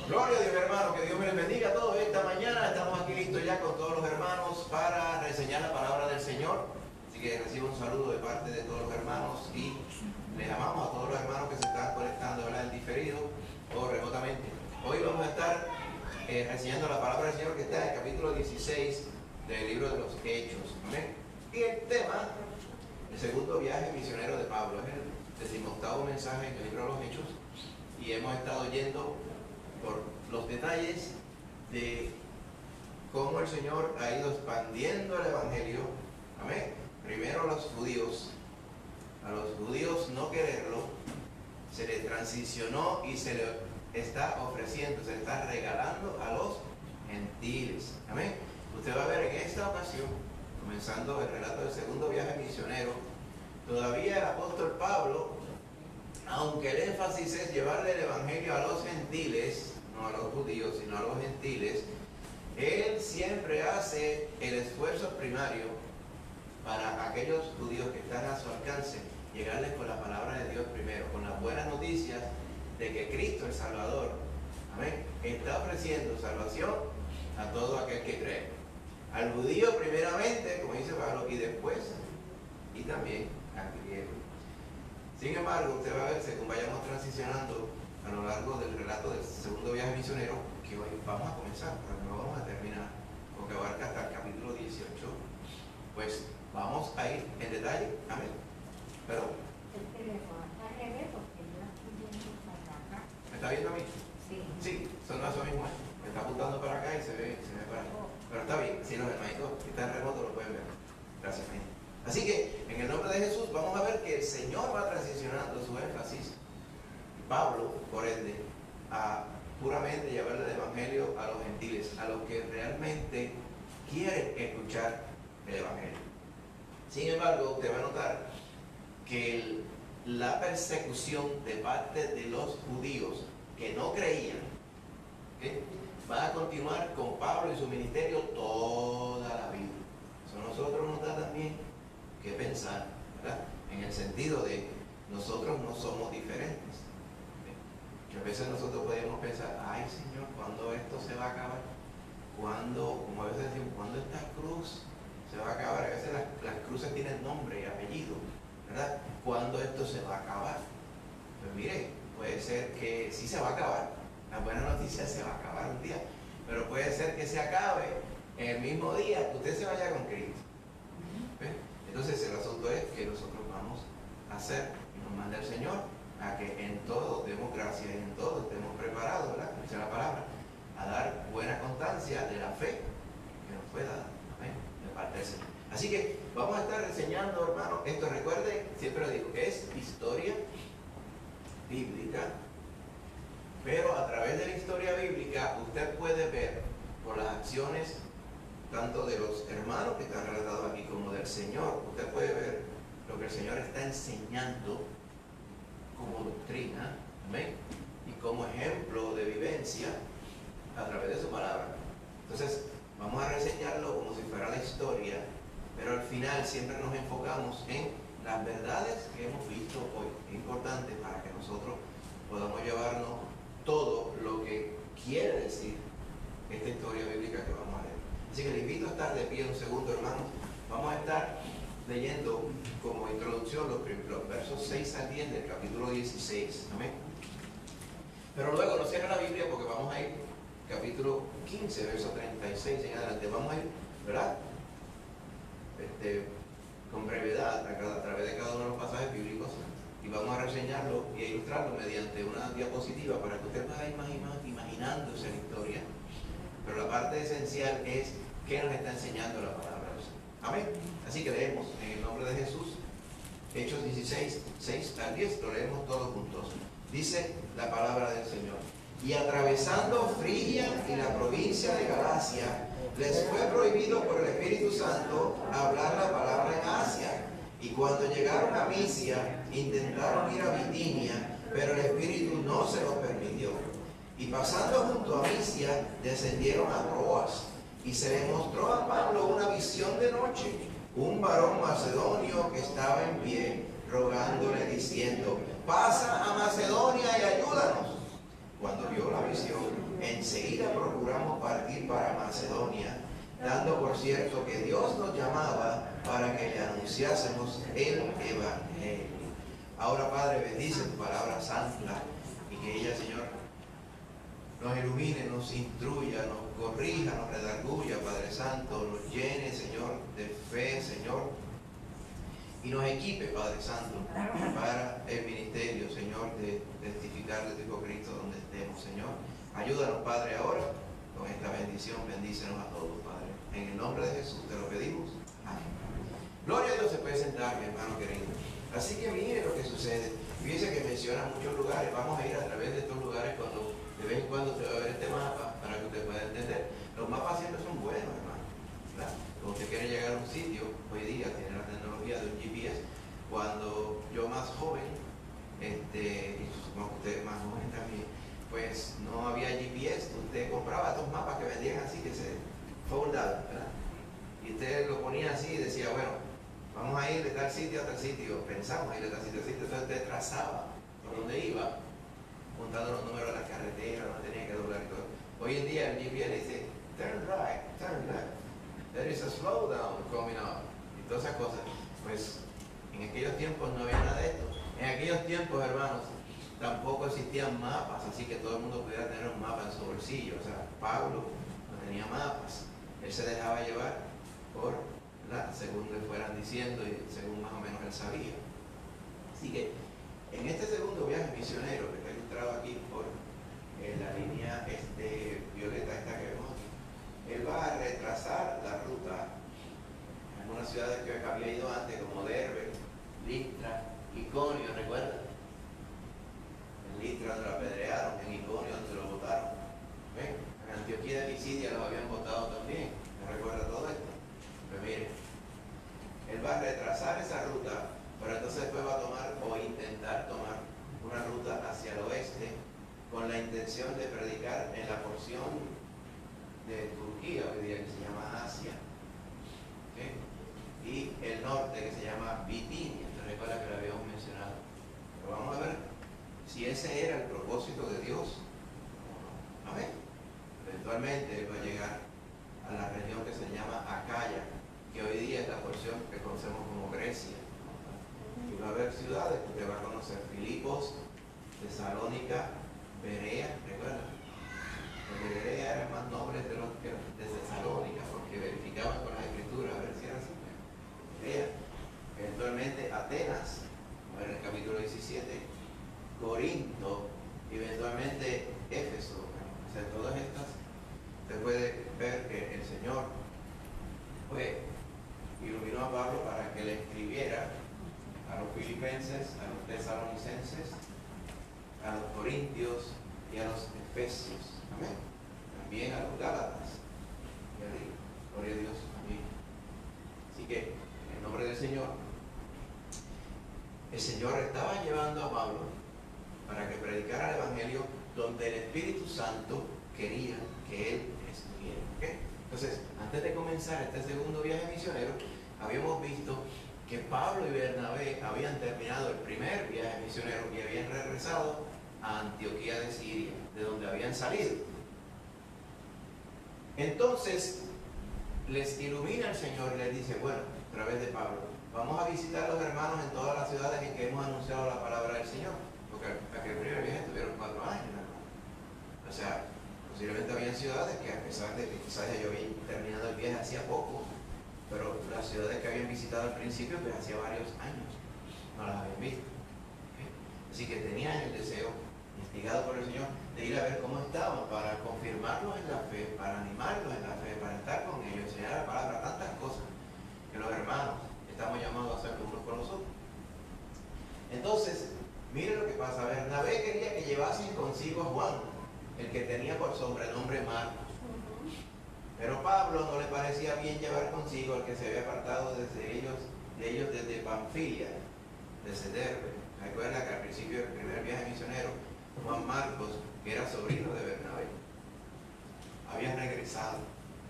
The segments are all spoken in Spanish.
Gloria a Dios, hermano, que Dios me les bendiga a todos. Esta mañana estamos aquí listos ya con todos los hermanos para reseñar la palabra del Señor. Así que recibo un saludo de parte de todos los hermanos y les amamos a todos los hermanos que se están conectando, ¿verdad?, en diferido o remotamente. Hoy vamos a estar reseñando la palabra del Señor que está en el capítulo 16 del libro de los Hechos. ¿Amén? Y el tema, el segundo viaje misionero de Pablo, es el 18º mensaje en el libro de los Hechos. Y hemos estado yendo por los detalles de cómo el Señor ha ido expandiendo el Evangelio. Amén. Primero a los judíos no quererlo, se le transicionó y se le está ofreciendo, se le está regalando a los gentiles. Amén. Usted va a ver en esta ocasión, comenzando el relato del segundo viaje misionero, todavía el apóstol Pablo, aunque el énfasis es llevarle el Evangelio a los gentiles, no a los judíos, sino a los gentiles, él siempre hace el esfuerzo primario para aquellos judíos que están a su alcance, llegarles con la palabra de Dios primero, con las buenas noticias de que Cristo, el Salvador, amén, está ofreciendo salvación a todo aquel que cree. Al judío primeramente, como dice Pablo, y después, y también al griego. Sin embargo, usted va a ver, según vayamos transicionando a lo largo del relato del segundo viaje misionero, que hoy vamos a comenzar, pero no vamos a terminar, porque abarca hasta el capítulo 18, pues vamos a ir en detalle. Amén. Pero, El teléfono está al revés porque yo la estoy viendo para acá. ¿me está viendo a mí? Sí. Sí, son las mismas. Me está apuntando para acá y se ve para acá. Pero está bien, si los hermanitos que están remotos lo pueden ver. Gracias, amén. Así que, en el nombre de Jesús, vamos a ver que el Señor va transicionando su énfasis, Pablo, por ende, a puramente llevarle el Evangelio a los gentiles, a los que realmente quieren escuchar el Evangelio. Sin embargo, usted va a notar que la persecución de parte de los judíos que no creían, ¿okay?, va a continuar con Pablo y su ministerio toda la vida. Eso a nosotros nos da también que pensar, ¿verdad?, en el sentido de nosotros no somos diferentes. Muchas veces nosotros podemos pensar, ay Señor, ¿cuándo esto se va a acabar? ¿Cuándo, como a veces decimos, cuándo esta cruz se va a acabar? A veces las cruces tienen nombre y apellido, ¿verdad? ¿Cuándo esto se va a acabar? Pues mire, puede ser que sí se va a acabar. La buena noticia, se va a acabar un día, pero puede ser que se acabe en el mismo día que usted se vaya con Cristo. ¿Ves? Entonces el asunto es que nosotros vamos a hacer, y nos manda el Señor, a que en todo demos gracias y en todo estemos preparados, ¿verdad?, como dice la palabra, a dar buena constancia de la fe que nos fue dada, amén, de parte del Señor. Así que vamos a estar reseñando, hermano, esto. Recuerde, siempre lo digo, es historia bíblica, pero a través de la historia bíblica usted puede ver por las acciones tanto de los hermanos que están relatados aquí como del Señor, usted puede ver lo que el Señor está enseñando como doctrina, amén, y como ejemplo de vivencia a través de su palabra. Entonces, vamos a reseñarlo como si fuera la historia, pero al final siempre nos enfocamos en las verdades que hemos visto hoy. Es importante para que nosotros podamos llevarnos todo lo que quiere decir esta historia bíblica que vamos a leer. Así que le invito a estar de pie un segundo, hermanos. Vamos a estar leyendo como introducción los versos 6 al 10 del capítulo 16. Amén. Pero luego no cierre la Biblia porque vamos a ir capítulo 15, verso 36 en adelante. Vamos a ir, ¿verdad?, con brevedad a través de cada uno de los pasajes bíblicos, y vamos a reseñarlo y a ilustrarlo mediante una diapositiva para que usted pueda ir imaginándose la historia. Pero la parte esencial es qué nos está enseñando la palabra del Señor. Amén. Así que leemos en el nombre de Jesús, Hechos 16, 6 al 10, lo leemos todos juntos. Dice la palabra del Señor: y atravesando Frigia y la provincia de Galacia, les fue prohibido por el Espíritu Santo hablar la palabra en Asia. Y cuando llegaron a Misia, intentaron ir a Bitinia, pero el Espíritu no se lo permitió. Y pasando junto a Misia, descendieron a Troas, y se le mostró a Pablo una visión de noche, un varón macedonio que estaba en pie, rogándole, diciendo: pasa a Macedonia y ayúdanos. Cuando vio la visión, enseguida procuramos partir para Macedonia, dando por cierto que Dios nos llamaba para que le anunciásemos el Evangelio. Ahora, Padre, bendice tu palabra santa y que ella, Señor, nos ilumine, nos instruya, nos corrija, nos redarguya, Padre Santo, nos llene, Señor, de fe, Señor, y nos equipe, Padre Santo, para el ministerio, Señor, de testificar de tu Hijo Cristo donde estemos, Señor. Ayúdanos, Padre, ahora con esta bendición, bendícenos a todos, Padre. En el nombre de Jesús te lo pedimos. Amén. Gloria a Dios, se puede sentar, mi hermano querido. Así que mire lo que sucede. Fíjese que menciona muchos lugares. Vamos a ir a través de estos lugares cuando de vez en cuando usted va a ver este mapa para que usted pueda entender. Los mapas siempre son buenos, hermano, ¿verdad? Cuando usted quiere llegar a un sitio, hoy día tiene la tecnología de un GPS. Cuando yo más joven, y supongo que usted más joven también, pues no había GPS. Usted compraba estos mapas que vendían así, que se foldaban, ¿verdad? Y usted lo ponía así y decía, bueno, vamos a ir de tal sitio a tal sitio, pensamos ir de tal sitio a tal sitio, entonces usted trazaba por donde iba, contando los números de las carreteras, no tenía que doblar y todo. Hoy en día el GPS dice, turn right, turn left, there is a slowdown coming up, y todas esas cosas. Pues en aquellos tiempos no había nada de esto. En aquellos tiempos, hermanos, tampoco existían mapas, así que todo el mundo pudiera tener un mapa en su bolsillo. O sea, Pablo no tenía mapas, él se dejaba llevar por según le fueran diciendo y según más o menos él sabía. Así que en este segundo viaje misionero, que está ilustrado aquí por la línea violeta esta que vemos aquí, él va a retrasar la ruta en algunas ciudades que había ido antes, como Derbe, Listra, Iconio, ¿recuerdan? En Listra donde lo apedrearon, en Iconio donde lo botaron. ¿Ven? En Antioquía de Pisidia los habían botado también. ¿Me recuerda todo esto? Pues mire, él va a retrasar esa ruta, pero entonces después va a tomar o intentar tomar una ruta hacia el oeste con la intención de predicar en la porción de Turquía, hoy día que se llama Asia, ¿okay? Y el norte que se llama Bitinia. ¿Te recuerda que lo habíamos mencionado? Pero vamos a ver si ese era el propósito de Dios o no. Amén. Eventualmente él va a llegar a la región que se llama Acaya, que hoy día es la porción que conocemos como Grecia. Y va a haber ciudades que usted va a conocer: Filipos, Tesalónica, Berea, ¿recuerda? Los de Berea eran más nobles de los que de Tesalónica, porque verificaban con las escrituras a ver si era así. Berea, eventualmente Atenas, a ver en el capítulo 17, Corinto, y eventualmente Éfeso. O sea, todas estas, usted puede ver que el Señor iluminó a Pablo para que le escribiera a los filipenses, a los tesalonicenses, a los corintios y a los efesios. Amén. También a los gálatas. Gloria a Dios. Amén. Así que, en el nombre del Señor, el Señor estaba llevando a Pablo para que predicara el Evangelio donde el Espíritu Santo quería que él estuviera. ¿Okay? Entonces, antes de comenzar este segundo viaje misionero, habíamos visto que Pablo y Bernabé habían terminado el primer viaje misionero y habían regresado a Antioquía de Siria, de donde habían salido. Entonces, les ilumina el Señor y les dice, bueno, a través de Pablo, vamos a visitar a los hermanos en todas las ciudades en que hemos anunciado la palabra del Señor, porque aquel primer viaje tuvieron 4 años, ¿no? O sea, posiblemente habían ciudades que, a pesar de que quizás ellos habían terminado el viaje hacía poco, pero las ciudades que habían visitado al principio, pues hacía varios años no las habían visto. ¿Okay? Así que tenían el deseo, instigado por el Señor, de ir a ver cómo estaban, para confirmarlos en la fe, para animarlos en la fe, para estar con ellos, enseñar la palabra, tantas cosas que los hermanos estamos llamados a hacer unos con nosotros. Entonces, mire lo que pasa. Bernabé quería que llevasen consigo a Juan, el que tenía por sobrenombre Marcos. Pero Pablo no le parecía bien llevar consigo al que se había apartado de ellos desde Panfilia, desde Derbe. Recuerda que al principio del primer viaje misionero, Juan Marcos, que era sobrino de Bernabé, había regresado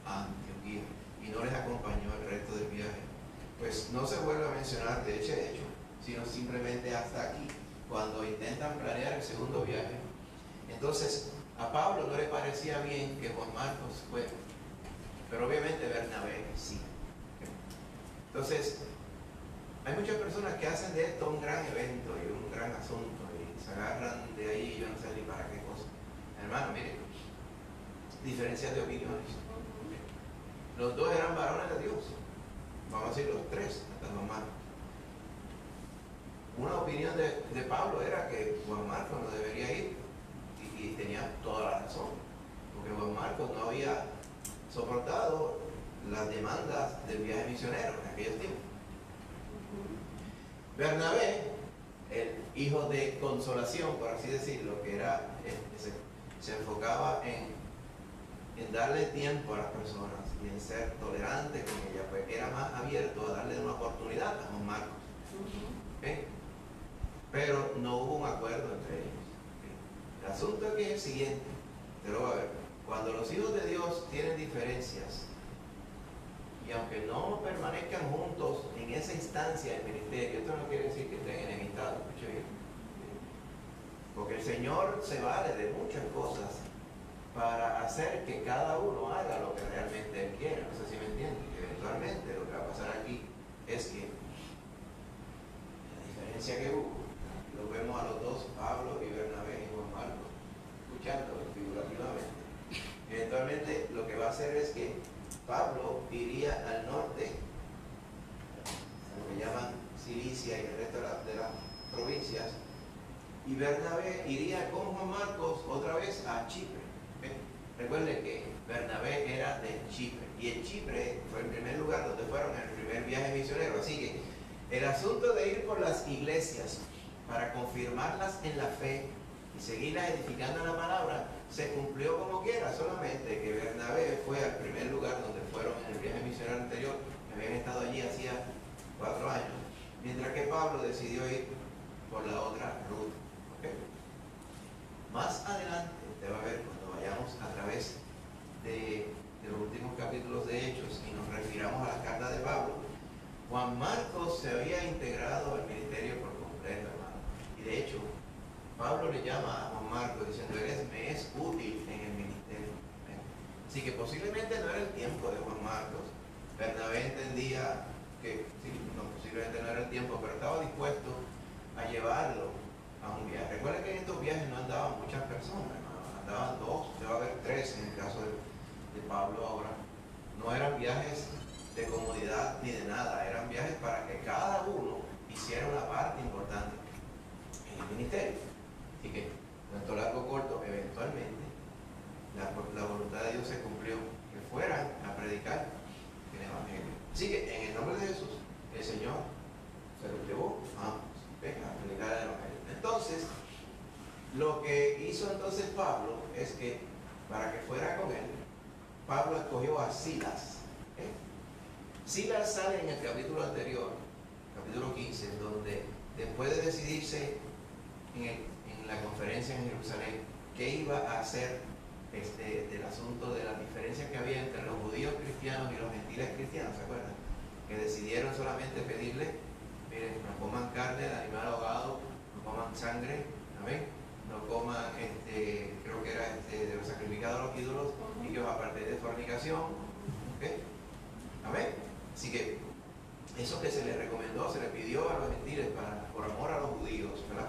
a Antioquía y no les acompañó el resto del viaje. Pues no se vuelve a mencionar de hecho, sino simplemente hasta aquí, cuando intentan planear el segundo viaje. Entonces, A Pablo no le parecía bien que Juan Marcos fuera, pero obviamente Bernabé sí. Entonces, hay muchas personas que hacen de esto un gran evento y un gran asunto y se agarran de ahí, yo no sé ni para qué cosa. Hermano, mire, diferencias de opiniones. Los dos eran varones de Dios, vamos a decir los tres, hasta Juan Marcos. Una opinión de Pablo era que Juan Marcos no debería ir y tenía toda la razón, porque Juan Marcos no había soportado las demandas del viaje misionero en aquellos tiempos. Bernabé, el hijo de consolación, por así decirlo, que era, se enfocaba en darle tiempo a las personas y en ser tolerante con ella, pues era más abierto a darle una oportunidad a Juan Marcos. ¿Okay? Pero no hubo un acuerdo entre ellos. ¿Okay? El asunto aquí es el siguiente, te lo voy a ver. Cuando los hijos de Dios tienen diferencias, y aunque no permanezcan juntos en esa instancia del ministerio, esto no quiere decir que estén enemistados, escuche bien. Porque el Señor se vale de muchas cosas para hacer que cada uno haga lo que realmente Él quiere. No sé si me entienden. Eventualmente lo que va a pasar aquí es que la diferencia que hubo, lo vemos a los dos, Pablo y Bernabé y Juan Marcos, escuchándolo figurativamente. Eventualmente lo que va a hacer es que Pablo iría al norte, lo que llaman Cilicia y el resto de las provincias, y Bernabé iría con Juan Marcos otra vez a Chipre. Recuerden que Bernabé era de Chipre, y en Chipre fue el primer lugar donde fueron en el primer viaje misionero. Así que el asunto de ir por las iglesias para confirmarlas en la fe y seguirlas edificando en la palabra se cumplió como quiera, solamente que Bernabé fue al primer lugar donde fueron en el viaje misionero anterior, que habían estado allí hacía 4 años, mientras que Pablo decidió ir por la otra ruta. ¿Okay? Más adelante, usted va a ver cuando vayamos a través de los últimos capítulos de Hechos y nos refiramos a la carta de Pablo, Juan Marcos se había integrado al ministerio por completo, hermano. Y de hecho, Pablo le llama a Juan Marcos diciendo, me es útil en el ministerio. Así que posiblemente no era el tiempo de Juan Marcos. Bernabé entendía que, sí, no, posiblemente no era el tiempo, pero estaba dispuesto a llevarlo a un viaje. Recuerden que en estos viajes no andaban muchas personas, hermano. Andaban 2, se va a ver 3 en el caso de Pablo ahora. No eran viajes de comodidad ni de nada, eran viajes para que cada uno hiciera una parte importante en el ministerio. Así que, tanto largo o corto, eventualmente la voluntad de Dios se cumplió, que fueran a predicar el Evangelio. Así que en el nombre de Jesús, el Señor se los llevó a predicar el Evangelio. Entonces, lo que hizo entonces Pablo es que, para que fuera con él, Pablo escogió a Silas. Silas sale en el capítulo anterior, capítulo 15, donde después de decidirse en la conferencia en Jerusalén qué iba a hacer del asunto de las diferencias que había entre los judíos cristianos y los gentiles cristianos, ¿se acuerdan? Que decidieron solamente pedirle, miren, no coman carne de animal ahogado, no coman sangre, amén, no coman, creo que era de los sacrificados a los ídolos, y que os apartéis de fornicación, ¿ok? Amén. Así que eso que se le recomendó, se le pidió a los gentiles por amor a los judíos, ¿verdad?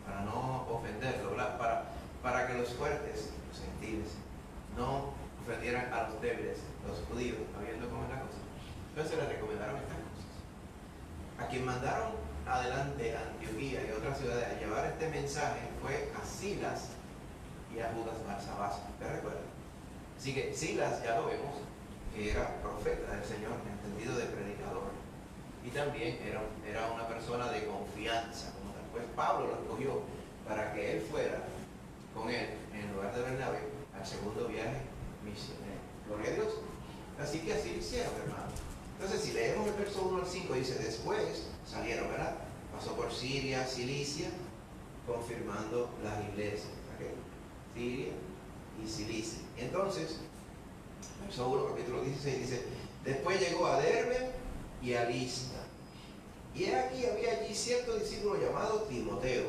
Para no ofenderlos, ¿verdad? Para que los fuertes, los gentiles, no ofendieran a los débiles, los judíos, sabiendo cómo es la cosa. Entonces se les recomendaron estas cosas. A quien mandaron adelante a Antioquía y otras ciudades a llevar este mensaje fue a Silas y a Judas Barsabás. ¿Te recuerdan? Así que Silas, ya lo vemos, que era profeta del Señor en el sentido de predicador, y también era una persona de confianza como tal. Pues Pablo lo escogió para que él fuera con él en lugar de Bernabé al segundo viaje misionero. Gloria a Dios. Así que así lo hicieron, hermano. Entonces, si leemos el verso 1 al 5, dice, después salieron, ¿verdad? Pasó por Siria, Cilicia, confirmando las iglesias. ¿Okay? Siria y Cilicia. Entonces, verso 1, capítulo 16, dice, después llegó a Derbe y a Listra. Y aquí había allí cierto discípulo llamado Timoteo,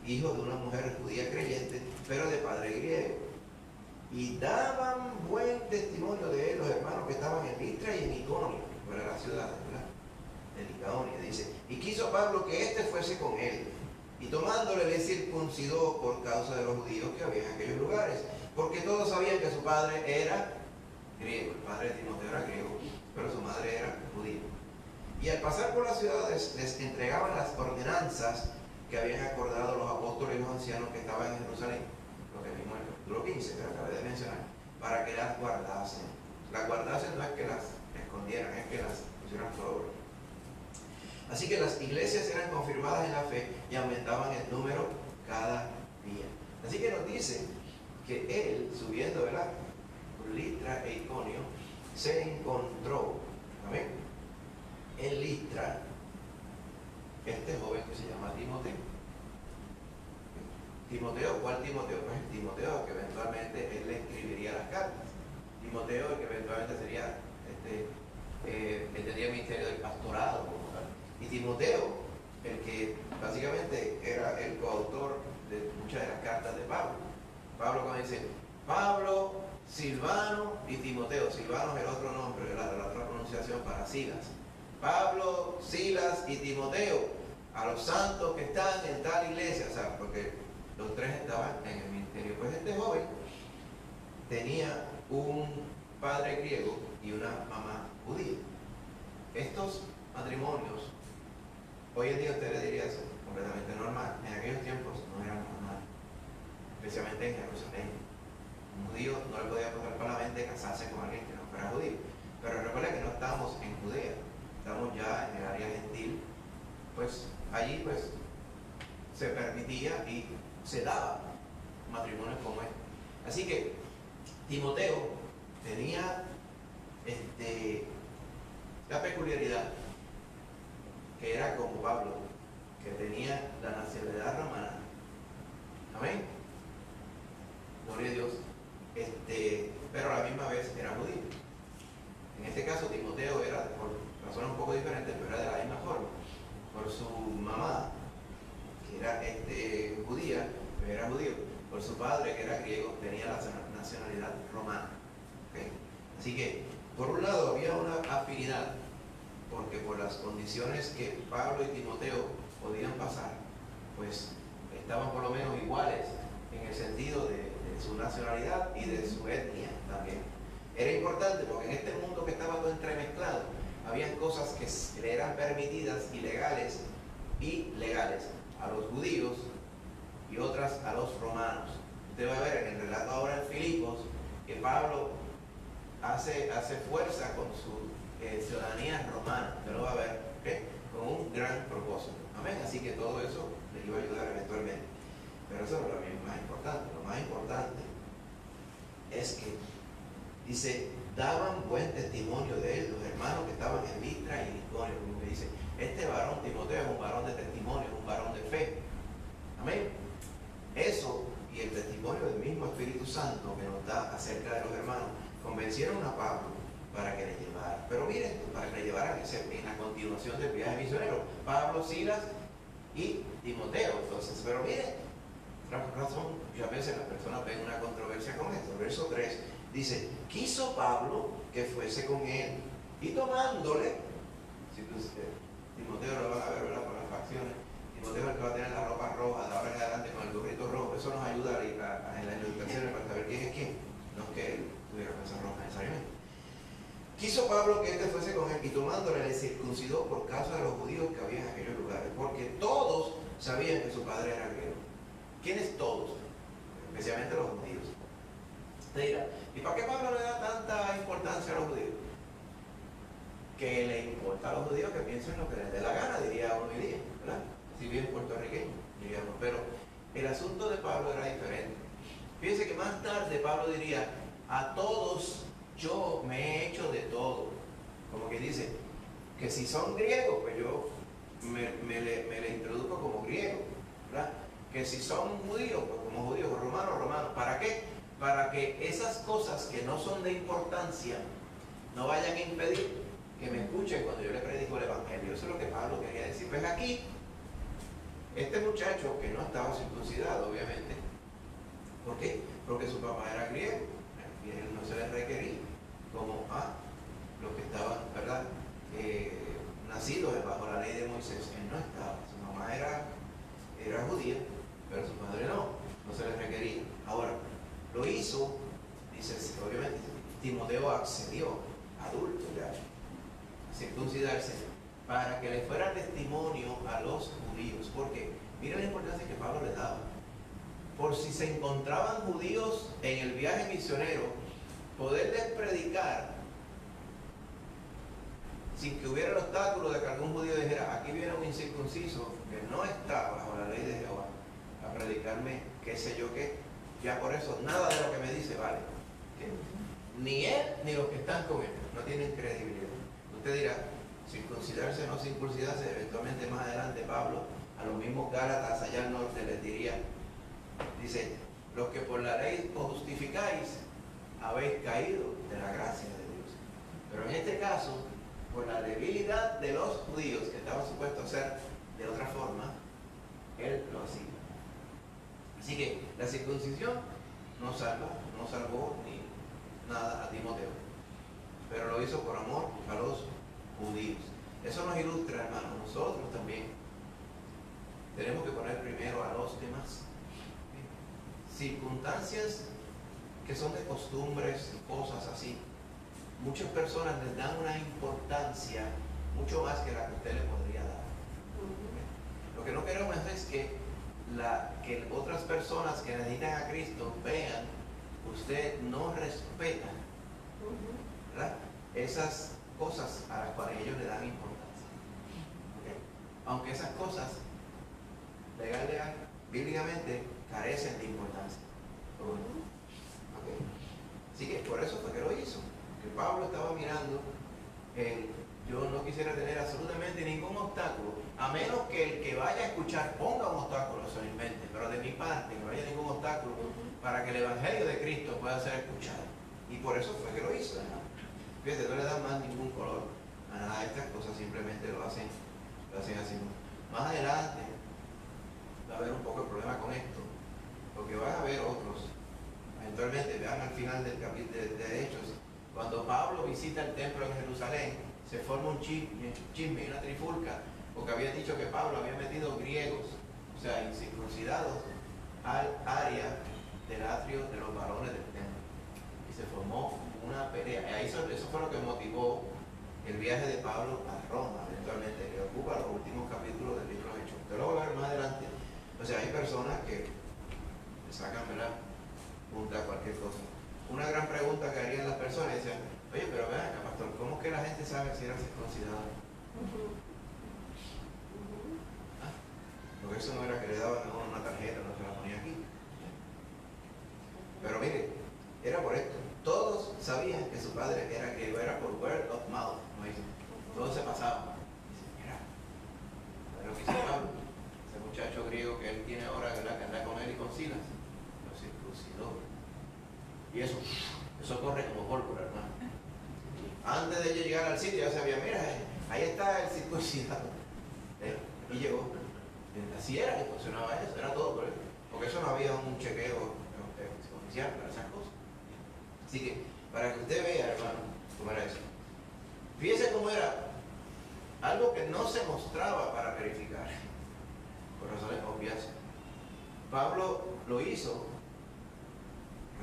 hijo de una mujer judía creyente, pero de padre griego. Y daban buen testimonio de él los hermanos que estaban en Listra y en Iconio, para la ciudad, ¿verdad? De Licaonia, dice. Y quiso Pablo que éste fuese con él. Y tomándole le circuncidó por causa de los judíos que había en aquellos lugares. Porque todos sabían que su padre era griego. El padre de Timoteo era griego, pero su madre era judía. Y al pasar por las ciudades les entregaban las ordenanzas que habían acordado los apóstoles y los ancianos que estaban en Jerusalén. Lo que vimos en el capítulo 15, que acabé de mencionar. Para que las guardasen. Las guardasen no es que las escondieran, es que las pusieran por obra. Así que las iglesias eran confirmadas en la fe y aumentaban el número cada día. Así que nos dice que él, subiendo, ¿verdad?, por Listra e Iconio, se encontró, ¿amén?, en Listra, este joven que se llama Timoteo. Timoteo, ¿cuál Timoteo? Pues el Timoteo que eventualmente él le escribiría las cartas. Timoteo, el que eventualmente sería, tendría el ministerio del pastorado, como tal. Y Timoteo, el que básicamente era el coautor de muchas de las cartas de Pablo. Pablo, cuando dice Pablo, Silvano y Timoteo. Silvano es el otro nombre, la otra pronunciación para Silas. Pablo, Silas y Timoteo, a los santos que están en tal iglesia, o sea, porque los tres estaban en el ministerio. Pues este joven tenía un padre griego y una mamá judía. Estos matrimonios, hoy en día usted le diría eso, completamente normal. En aquellos tiempos no era normal, especialmente en Jerusalén. Un judío no le podía pasar por la mente casarse con alguien que no fuera judío. Pero recuerda que no estamos en Judea, estamos ya en el área gentil. Pues allí pues se permitía y se daba matrimonios como este. Así que Timoteo tenía la peculiaridad que era como Pablo, que tenía la nacionalidad romana. Amén. Gloria a Dios. Pero a la misma vez era judío. En este caso Timoteo era, por razones un poco diferentes, pero era de la misma forma. Por su mamá, que era judía, pero era judío. Por su padre, que era griego, tenía la nacionalidad romana. ¿Okay? Así que, por un lado, había una afinidad, porque por las condiciones que Pablo y Timoteo podían pasar, pues estaban por lo menos iguales en el sentido de su nacionalidad y de su etnia también. Era importante porque en este mundo que estaba todo entremezclado, habían cosas que le eran permitidas ilegales y legales a los judíos y otras a los romanos. Usted va a ver en el relato ahora en Filipos que Pablo hace fuerza con su ciudadanía romana. Usted lo va a ver, ¿okay?, con un gran propósito. Amén. Así que todo eso le iba a ayudar eventualmente. Pero eso no es lo más importante. Lo más importante es que dice, daban buen testimonio de él los hermanos que estaban en Listra y en Iconio. Como que dice, este varón Timoteo es un varón de testimonio, es un varón de fe. Amén. Eso y el testimonio del mismo Espíritu Santo que nos da acerca de los hermanos convencieron a Pablo para que le llevara. Pero miren, para que le llevaran en la continuación del viaje misionero, Pablo, Silas y Timoteo. Entonces, pero miren, otra razón, muchas veces las personas ven una controversia con esto. Verso 3 dice, quiso Pablo que fuese con él, y tomándole, si Timoteo lo van a ver, ¿verdad?, por las facciones. Timoteo es el que va a tener la ropa roja de ahora en adelante con el gorrito rojo. Eso nos ayuda en las ilustraciones para saber quién es quién. No es que él tuviera esa roja necesariamente. Quiso Pablo que éste fuese con él, y tomándole le circuncidó por causa de los judíos que había en aquellos lugares, porque todos sabían que su padre era griego. ¿Quiénes todos? Especialmente los judíos. Usted dirá, ¿y para qué Pablo le da tanta importancia a los judíos? Que le importa a los judíos que piensen lo que les dé la gana, diría uno hoy día, ¿verdad? Si bien puertorriqueño, diríamos. Pero el asunto de Pablo era diferente. Fíjense que más tarde Pablo diría, a todos yo me he hecho de todo. Como que dice, que si son griegos, pues yo me le introduzco como griego, ¿verdad? Que si son judíos, pues como judíos, o romanos. ¿Para qué? Para que esas cosas que no son de importancia no vayan a impedir que me escuchen cuando yo le predico el evangelio. Eso es lo que Pablo quería decir. Pues aquí, este muchacho que no estaba circuncidado, obviamente, ¿Por qué? Porque su papá era griego y él no se le requería como a los que estaban, ¿verdad? Nacidos bajo la ley de Moisés. Él no estaba. Su mamá era judía, pero su padre no se le requería. Ahora, lo hizo, dice, obviamente, Timoteo accedió, adulto ya, a circuncidarse, para que le fuera testimonio a los judíos. Porque miren la importancia que Pablo le daba. Por si se encontraban judíos en el viaje misionero, poderles predicar sin que hubiera el obstáculo de que algún judío dijera, aquí viene un incircunciso que no está bajo la ley de Jehová a predicarme qué sé yo qué. Ya por eso nada de lo que me dice vale. Ni él ni los que están con él no tienen credibilidad. Usted dirá, circuncidarse o no circuncidarse, eventualmente más adelante Pablo a los mismos Gálatas allá al norte les diría, dice, los que por la ley os justificáis habéis caído de la gracia de Dios. Pero en este caso, por la debilidad de los judíos que estaban supuestos a ser de otra forma, él lo hacía. Así que la circuncisión no salvó ni nada a Timoteo, pero lo hizo por amor a los judíos. Eso nos ilustra, hermanos, nosotros también tenemos que poner primero a los demás. Circunstancias que son de costumbres, cosas así, muchas personas les dan una importancia mucho más que la que usted le podría dar. Lo que no queremos es que otras personas que necesitan a Cristo vean que usted no respeta, ¿verdad?, esas cosas a las cuales ellos le dan importancia. ¿Okay? Aunque esas cosas bíblicamente carecen de importancia. ¿Okay? Así que por eso fue que lo hizo. Que Pablo estaba mirando yo no quisiera tener absolutamente ningún obstáculo, a menos que el que vaya a escuchar ponga un obstáculo en su mente, pero de mi parte no haya ningún obstáculo para que el Evangelio de Cristo pueda ser escuchado. Y por eso fue que lo hizo, ¿no? Fíjate, no le dan más ningún color a nada de estas cosas, simplemente lo hacen así. Más adelante va a haber un poco de problema con esto, porque van a haber otros. Eventualmente, vean al final del capítulo de Hechos, cuando Pablo visita el templo en Jerusalén, se forma un chisme y una trifulca, porque habían dicho que Pablo había metido griegos, o sea, incircuncidados, al área del atrio de los varones del templo. Y se formó una pelea. Eso fue lo que motivó el viaje de Pablo a Roma, eventualmente, que ocupa los últimos capítulos del libro de Hechos. Usted lo va a ver más adelante. O sea, hay personas que le sacan, ¿verdad?, punta a cualquier cosa. Una gran pregunta que harían las personas, decían, oye, pero vean acá, pastor, ¿cómo es que la gente sabe si era circuncidado? Porque eso no era que le daban a uno una tarjeta, no se la ponía aquí. Pero mire, era por esto. Todos sabían que su padre era griego, era por word of mouth, ¿no? Todo se pasaba. Mira, lo que hizo Pablo, ese muchacho griego que él tiene ahora, ¿verdad?, que anda con él y con Silas, lo circuncidó. Y eso corre como pólvora, hermano. Antes de llegar al sitio ya sabía, mira, ahí está el circuncidado. Y llegó. Así era que funcionaba eso, era todo por eso. Porque eso no había un chequeo oficial para esas cosas. Así que, para que usted vea, hermano, cómo era eso. Fíjese cómo era algo que no se mostraba para verificar, por razones obvias. Pablo lo hizo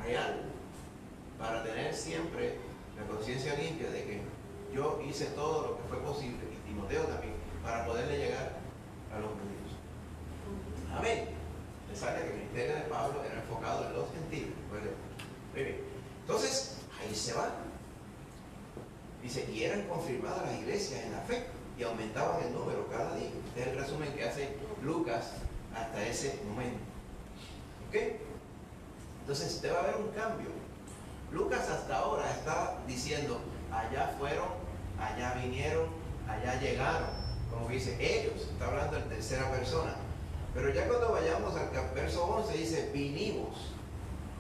real, para tener siempre la conciencia limpia de que yo hice todo lo que fue posible, y Timoteo también, para poderle llegar a los judíos. Amén. Le sale que el ministerio de Pablo era enfocado en los gentiles. Muy bien. Entonces, ahí se va. Dice, y eran confirmadas las iglesias en la fe y aumentaban el número cada día. Este es el resumen que hace Lucas hasta ese momento. ¿Ok? Entonces, usted va a ver un cambio. Lucas hasta ahora está diciendo, allá fueron, allá vinieron, allá llegaron. Como dice, ellos, está hablando en tercera persona. Pero ya cuando vayamos al verso 11 dice, vinimos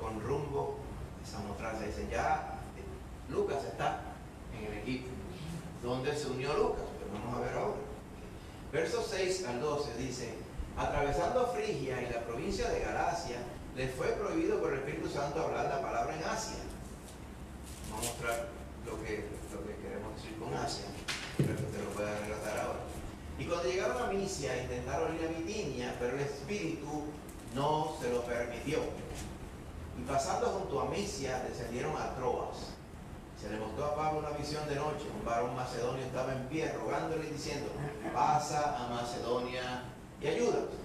con rumbo a Samotracia. Dice, ya Lucas está en el equipo. ¿Dónde se unió Lucas? Pues vamos a ver ahora. Versos 6 al 12 dice, atravesando Frigia y la provincia de Galacia, les fue prohibido por el Santo a hablar la palabra en Asia. Vamos a mostrar lo que queremos decir con Asia, para que usted lo pueda relatar ahora. Y cuando llegaron a Misia, intentaron ir a Bitinia, pero el Espíritu no se lo permitió. Y pasando junto a Misia, descendieron a Troas. Se le mostró a Pablo una visión de noche. Un varón macedonio estaba en pie, rogándole y diciendo: pasa a Macedonia y ayúdanos.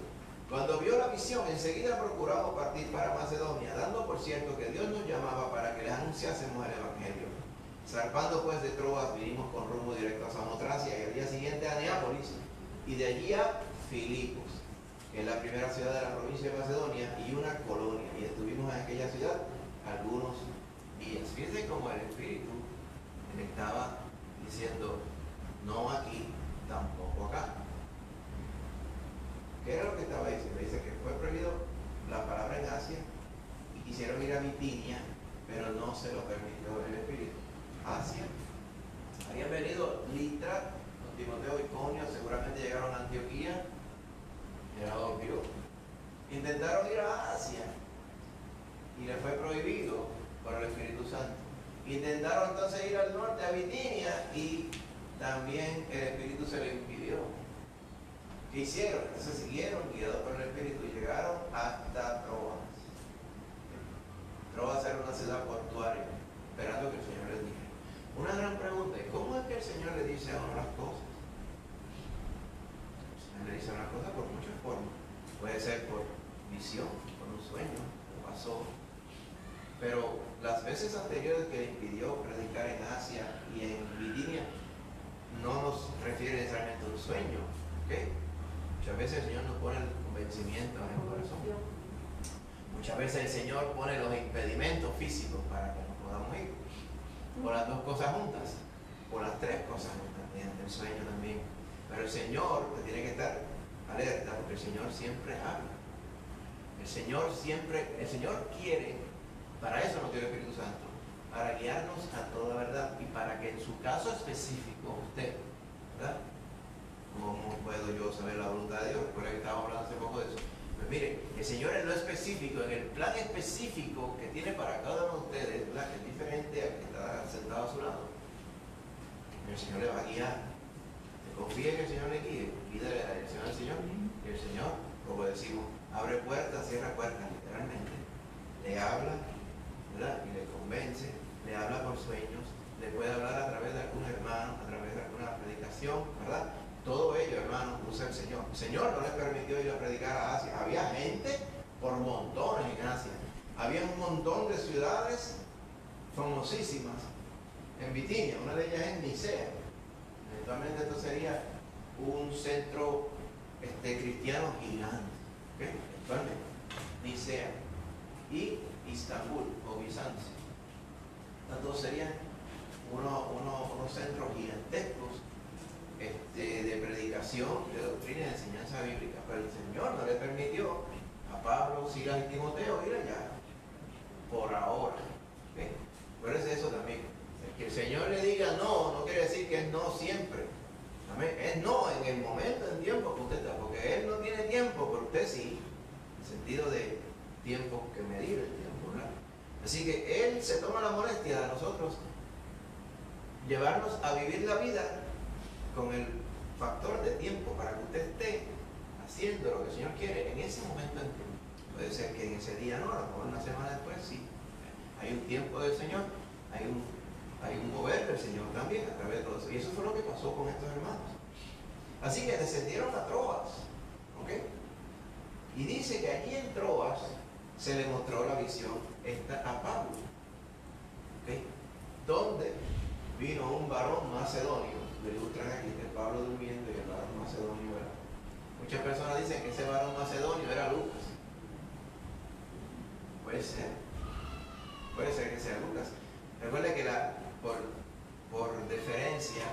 Cuando vio la visión, enseguida procuramos partir para Macedonia, dando por cierto que Dios nos llamaba para que les anunciásemos el Evangelio. Zarpando pues de Troas, vinimos con rumbo directo a Samotracia y al día siguiente a Neápolis, y de allí a Filipos, que es la primera ciudad de la provincia de Macedonia y una colonia, y estuvimos en aquella ciudad algunos días. Fíjense cómo el Espíritu le estaba diciendo: no aquí, tampoco acá. ¿Qué era lo que estaba diciendo? Dice que fue prohibido la palabra en Asia y quisieron ir a Bitinia, pero no se lo permitió el Espíritu. Asia. Habían venido Listra, con Timoteo, Iconio, seguramente llegaron a Antioquía, era obvio. Intentaron ir a Asia y les fue prohibido por el Espíritu Santo. Intentaron entonces ir al norte, a Bitinia, y también el Espíritu se lo impidió. ¿Qué hicieron? Entonces siguieron guiados por el Espíritu y llegaron hasta Troas. Troas era una ciudad portuaria, esperando que el Señor les dijera. Una gran pregunta: ¿cómo es que el Señor le dice a uno las cosas? El Señor le dice unas cosas por muchas formas. Puede ser por visión, por un sueño, que pasó. Pero las veces anteriores que le impidió predicar en Asia y en Bitinia, no nos refiere necesariamente a un sueño, ¿ok? Muchas veces el Señor nos pone el convencimiento en el corazón. Muchas veces el Señor pone los impedimentos físicos para que no podamos ir. O las dos cosas juntas, o las tres cosas juntas, mediante el sueño también. Pero el Señor tiene que estar alerta, porque el Señor siempre habla. El Señor quiere, para eso nos dio el Espíritu Santo, para guiarnos a toda verdad y para que en su caso específico usted, ¿verdad? ¿Cómo puedo yo saber la voluntad de Dios? Recuerda que estábamos hablando hace poco de eso. Pues mire, el Señor en lo específico, en el plan específico que tiene para cada uno de ustedes, ¿verdad? Que es diferente al que está sentado a su lado. El Señor le va a guiar. Te confía que el Señor le guíe, pídele la dirección al Señor, y el Señor, como decimos, abre puertas, cierra puertas, literalmente. Le habla, ¿verdad? Y le convence, le habla por sueños, le puede hablar a través de algún hermano, a través de alguna predicación, ¿verdad? Todo ello, hermano, usa el Señor. El Señor no les permitió ir a predicar a Asia. Había gente por montones en Asia. Había un montón de ciudades famosísimas en Bitinia. Una de ellas es Nicea. Eventualmente esto sería un centro cristiano gigante. ¿Okay? Eventualmente. Nicea y Istambul o Bizancio. Estos serían unos centros gigantescos de predicación, de doctrina y de enseñanza bíblica. Pero el Señor no le permitió a Pablo, Silas y Timoteo ir allá por ahora. ¿Okay? Acuérdense eso también. Que el Señor le diga no, no quiere decir que es no siempre. ¿Amén? Es no en el momento, en tiempo que usted está, porque Él no tiene tiempo, pero usted sí, en el sentido de tiempo que medir el tiempo, ¿verdad? Así que Él se toma la molestia de nosotros llevarnos a vivir la vida con el factor de tiempo para que usted esté haciendo lo que el Señor quiere en ese momento en tiempo. Puede ser que en ese día no, a lo mejor una semana después sí. Hay un tiempo del Señor, hay un mover del Señor también a través de todo eso. Y eso fue lo que pasó con estos hermanos. Así que descendieron a Troas, ¿ok? Y dice que allí en Troas se le mostró la visión a Pablo, ¿ok? Donde vino un varón macedonio. Lo ilustran aquí, el Pablo durmiendo y el varón macedonio era. Muchas personas dicen que ese varón macedonio era Lucas. Puede ser que sea Lucas. Recuerde que por deferencia,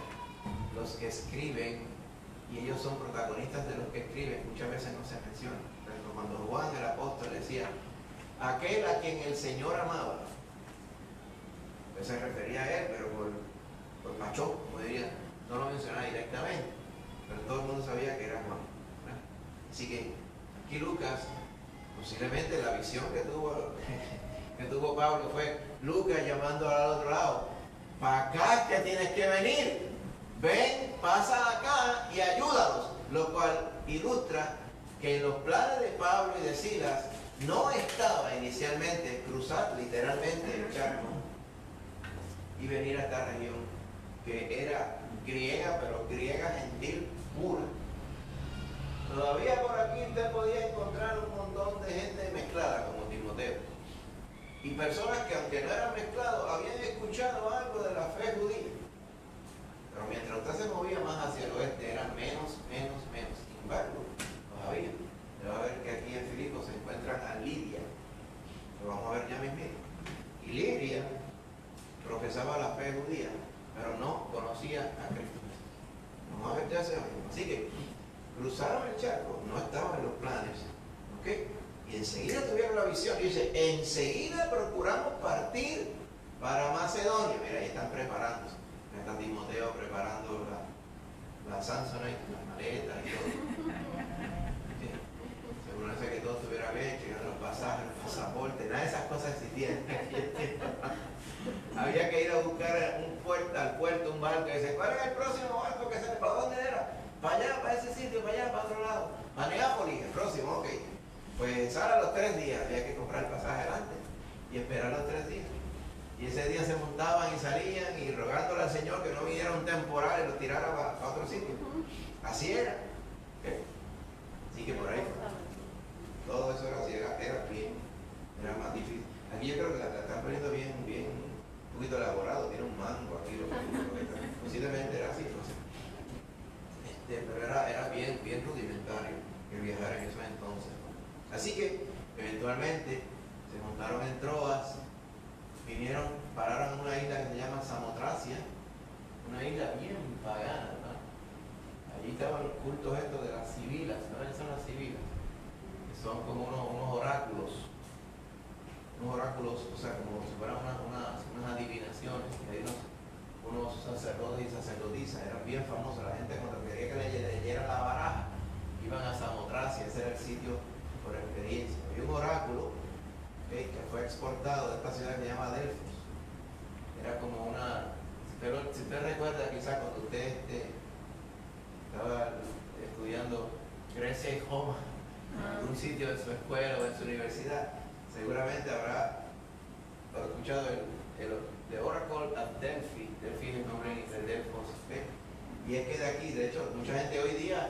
los que escriben, y ellos son protagonistas de los que escriben, muchas veces no se mencionan. Pero cuando Juan el apóstol decía, aquel a quien el Señor amaba, pues se refería a él, pero por pachón, como diría. No lo mencionaba directamente, pero todo el mundo sabía que era Juan, ¿verdad? Así que aquí Lucas, posiblemente la visión que tuvo dijo Pablo fue Lucas llamando al otro lado. Para acá que tienes que venir. Ven, pasa acá y ayúdanos. Lo cual ilustra que en los planes de Pablo y de Silas no estaba inicialmente cruzar literalmente el charco y venir a esta región que era griega, pero griega gentil pura. Todavía por aquí usted podía encontrar un montón de gente mezclada como Timoteo y personas que aunque no eran mezclados habían escuchado algo de la fe judía, pero mientras usted se movía más hacia el oeste eran menos. Sin embargo, los había. Usted va a ver que aquí en Filipos se encuentran a Lidia, lo vamos a ver ya mismo. Y Lidia profesaba la fe judía, pero no conocía a Cristo. Vamos a ver ya ese mismo. Así que cruzaron el charco, no estaban en los planes, ¿ok? Y enseguida tuvieron la visión. Dice, enseguida procuramos partir para Macedonia. Mira, ahí están preparándose. Ahí está Timoteo preparando la Samsonite, las maletas y todo. ¿Sí? Asegurarse que todo estuviera bien, checar los pasajes, el pasaporte, nada de esas cosas existían. Había que ir a buscar al puerto un barco y dice, ¿cuál es el próximo barco que sale? ¿Para dónde era? Para allá, para ese sitio, para allá, para otro lado. Para Neápolis, el próximo, ok. Pues sale a los 3 días, había que comprar el pasaje antes y esperar los 3 días. Y ese día se montaban y salían y rogándole al Señor que no viniera un temporal y los tirara para otro sitio. Así era. ¿Okay? Así que por ahí todo eso era así, era bien, era más difícil. Aquí yo creo que la están poniendo bien, un poquito elaborado, tiene un mango aquí, posiblemente era así, no sé. Pero era bien rudimentario el viajar en esos entonces. Así que eventualmente se montaron en Troas, pararon en una isla que se llama Samotracia, una isla bien pagana, ¿verdad? Allí estaban los cultos estos de las sibilas, ¿saben qué son las sibilas? Que son como unos oráculos, o sea, como si fueran unas adivinaciones, que hay unos sacerdotes y sacerdotisas, eran bien famosos. La gente cuando quería que le leyeran la baraja, iban a Samotracia, ese era el sitio por experiencia. Había un oráculo que fue exportado de esta ciudad que se llama Delfos. Era como si usted recuerda quizás cuando usted estaba estudiando Grecia y Roma, en algún sitio de su escuela o de su universidad, seguramente habrá escuchado el Oracle at Delphi. Delphi es el nombre en inglés, Delfos. ¿Okay? Y es que de aquí, de hecho, mucha gente hoy día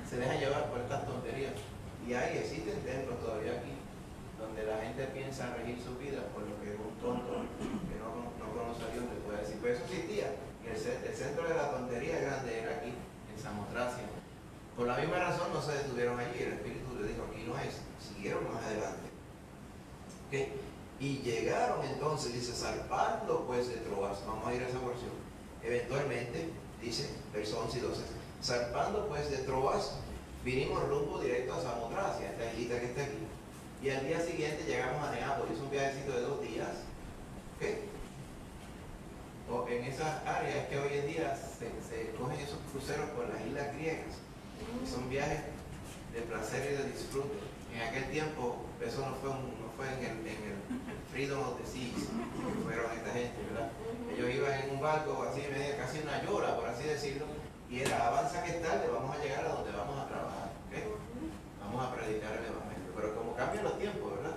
se deja llevar por estas tonterías. Y existen templos todavía aquí, donde la gente piensa regir su vida por lo que un tonto que no conoce a Dios le puede decir. Pero eso existía. Y el centro de la tontería grande era aquí, en Samotracia. Por la misma razón no se detuvieron allí. El Espíritu le dijo, aquí no es. Siguieron más adelante. ¿Okay? Y llegaron entonces, dice, zarpando pues de Troas. Vamos a ir a esa porción. Eventualmente, dice, versos 11 y 12, zarpando pues de Troas, vinimos rumbo directo a Samotracia, esta islita que está aquí. Y al día siguiente llegamos a Neápolis, un viajecito de 2 días. ¿Okay? O en esas áreas que hoy en día se cogen esos cruceros por las islas griegas. Son viajes de placer y de disfrute. En aquel tiempo, eso no fue en el Freedom of the Seas, que fueron esta gente, ¿verdad? Ellos iban en un barco así, casi una llora, por así decirlo, y era, avanza que es tarde, vamos a llegar a donde vamos a trabajar, ¿okay? Vamos a predicar el Evangelio. Pero como cambian los tiempos, ¿verdad?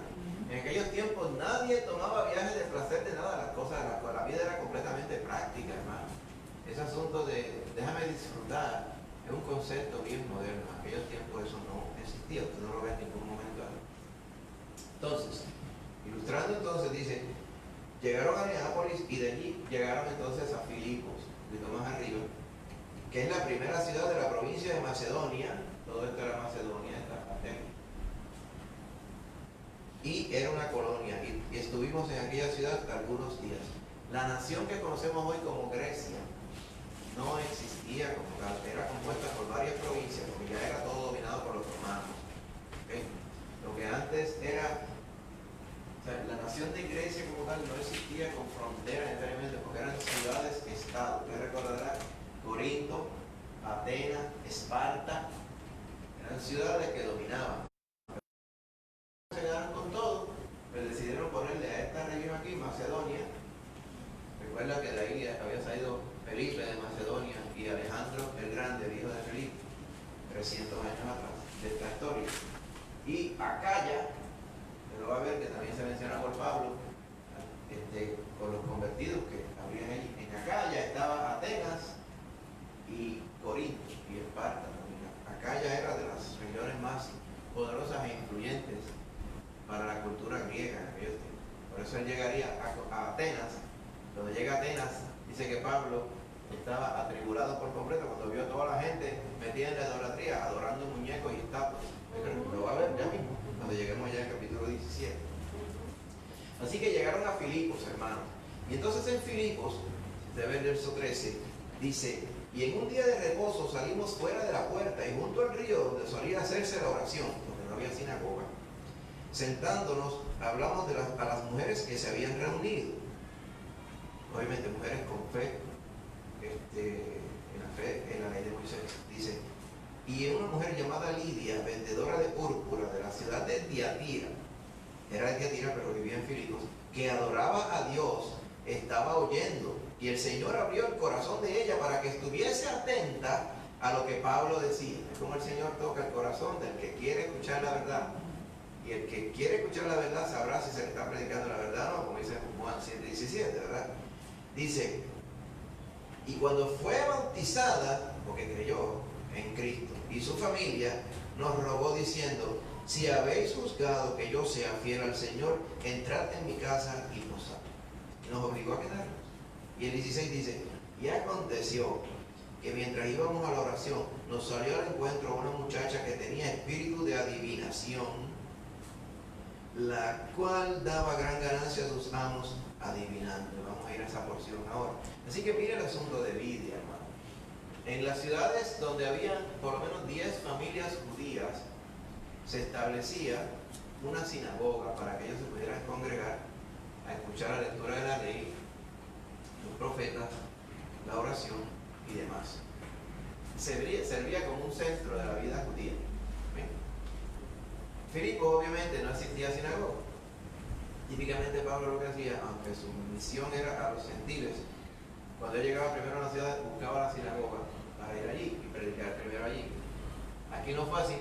En aquellos tiempos nadie tomaba viajes de placer de nada, la vida era completamente práctica, hermano. Ese asunto de déjame disfrutar es un concepto bien moderno. En aquellos tiempos eso no existía, usted no lo ve en ningún momento. Entonces, ilustrando entonces, dice, llegaron a Neápolis y de allí llegaron entonces a Filipos, un poquito más arriba, que es la primera ciudad de la provincia de Macedonia. Todo esto era Macedonia, esta parte aquí. Y era una colonia, y estuvimos en aquella ciudad algunos días. La nación que conocemos hoy como Grecia no existía como tal, era compuesta por varias provincias, porque ya era todo dominado por los romanos. ¿Okay? Lo que antes era, o sea, la nación de Grecia como tal no existía con fronteras necesariamente, porque eran ciudades-estado. Usted recordará Corinto, Atenas, Esparta, eran ciudades que dominaban. Se quedaron con todo, pero decidieron ponerle a esta región aquí, Macedonia. Recuerda que de ahí había salido Felipe de Macedonia y Alejandro el Grande, el hijo de Felipe, 300 años atrás de esta historia. Y Acaya, pero va a ver que también se menciona por Pablo, con los convertidos que habrían allí. En Acaya estaba Atenas y Corinto y Esparta. Acaya era de las regiones más poderosas e influyentes para la cultura griega en aquellos tiempos. Por eso él llegaría a Atenas. Cuando llega a Atenas, dice que Pablo estaba atribulado por completo cuando vio a toda la gente metida en la idolatría, adorando muñecos y estatuas. Lo va a ver ya mismo, cuando lleguemos ya al capítulo 17. Así que llegaron a Filipos, hermanos. Y entonces en Filipos, de ver el verso 13, dice: y en un día de reposo salimos fuera de la puerta y junto al río donde solía hacerse la oración, donde no había sinagoga, sentándonos, hablamos a las mujeres que se habían reunido. Obviamente mujeres con fe, en la ley de Moisés. Dice: y una mujer llamada Lidia, vendedora de púrpura de la ciudad de Tiatira, era de Tiatira pero vivía en Filipos, que adoraba a Dios, estaba oyendo, y el Señor abrió el corazón de ella para que estuviese atenta a lo que Pablo decía. Es como el Señor toca el corazón del que quiere escuchar la verdad. Y el que quiere escuchar la verdad sabrá si se le está predicando la verdad o no, como dice Juan 7:17, ¿verdad? Dice: y cuando fue bautizada, porque creyó en Cristo y su familia, nos rogó diciendo: si habéis juzgado que yo sea fiel al Señor, entrad en mi casa y posad. Y nos obligó a quedarnos. Y el 16 dice: y aconteció que mientras íbamos a la oración, nos salió al encuentro una muchacha que tenía espíritu de adivinación, la cual daba gran ganancia a sus amos adivinando. Vamos a ir a esa porción ahora. Así que mire el asunto de Lidia, hermano. En las ciudades donde había por lo menos 10 familias judías, se establecía una sinagoga para que ellos se pudieran congregar a escuchar la lectura de la ley, los profetas, la oración y demás. Servía como un centro de la vida judía. ¿Ven? Filipo obviamente no existía sinagoga. Típicamente Pablo lo que hacía, aunque su misión era a los gentiles, cuando él llegaba primero a la ciudad buscaba la sinagoga para ir allí y predicar primero allí. Aquí no fue así,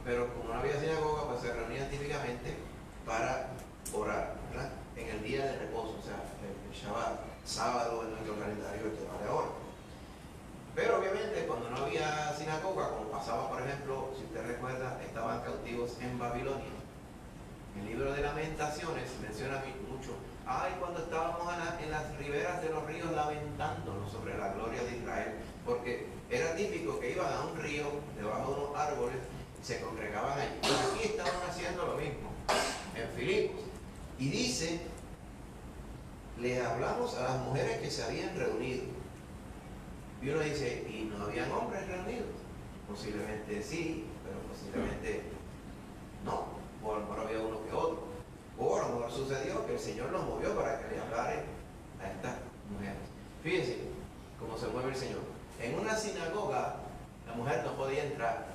pero como no había sinagoga, pues se reunían típicamente para orar, ¿verdad? En el día de reposo, o sea, el Shabbat, sábado en nuestro calendario que vale ahora. Pero obviamente cuando no había sinagoga, como pasaba por ejemplo, si usted recuerda, estaban cautivos en Babilonia. El libro de Lamentaciones menciona mucho: ay, cuando estábamos en las riberas de los ríos lamentándonos sobre la gloria de Israel, porque era típico que iban a un río debajo de unos árboles y se congregaban allí. Pues aquí estaban haciendo lo mismo en Filipos. Y dice: les hablamos a las mujeres que se habían reunido. Y uno dice: ¿y no habían hombres reunidos? Posiblemente sí, pero posiblemente no. O a lo mejor había uno que otro. O a lo mejor sucedió que el Señor los movió para que le hablare a estas mujeres. Fíjense cómo se mueve el Señor. En una sinagoga la mujer no podía entrar,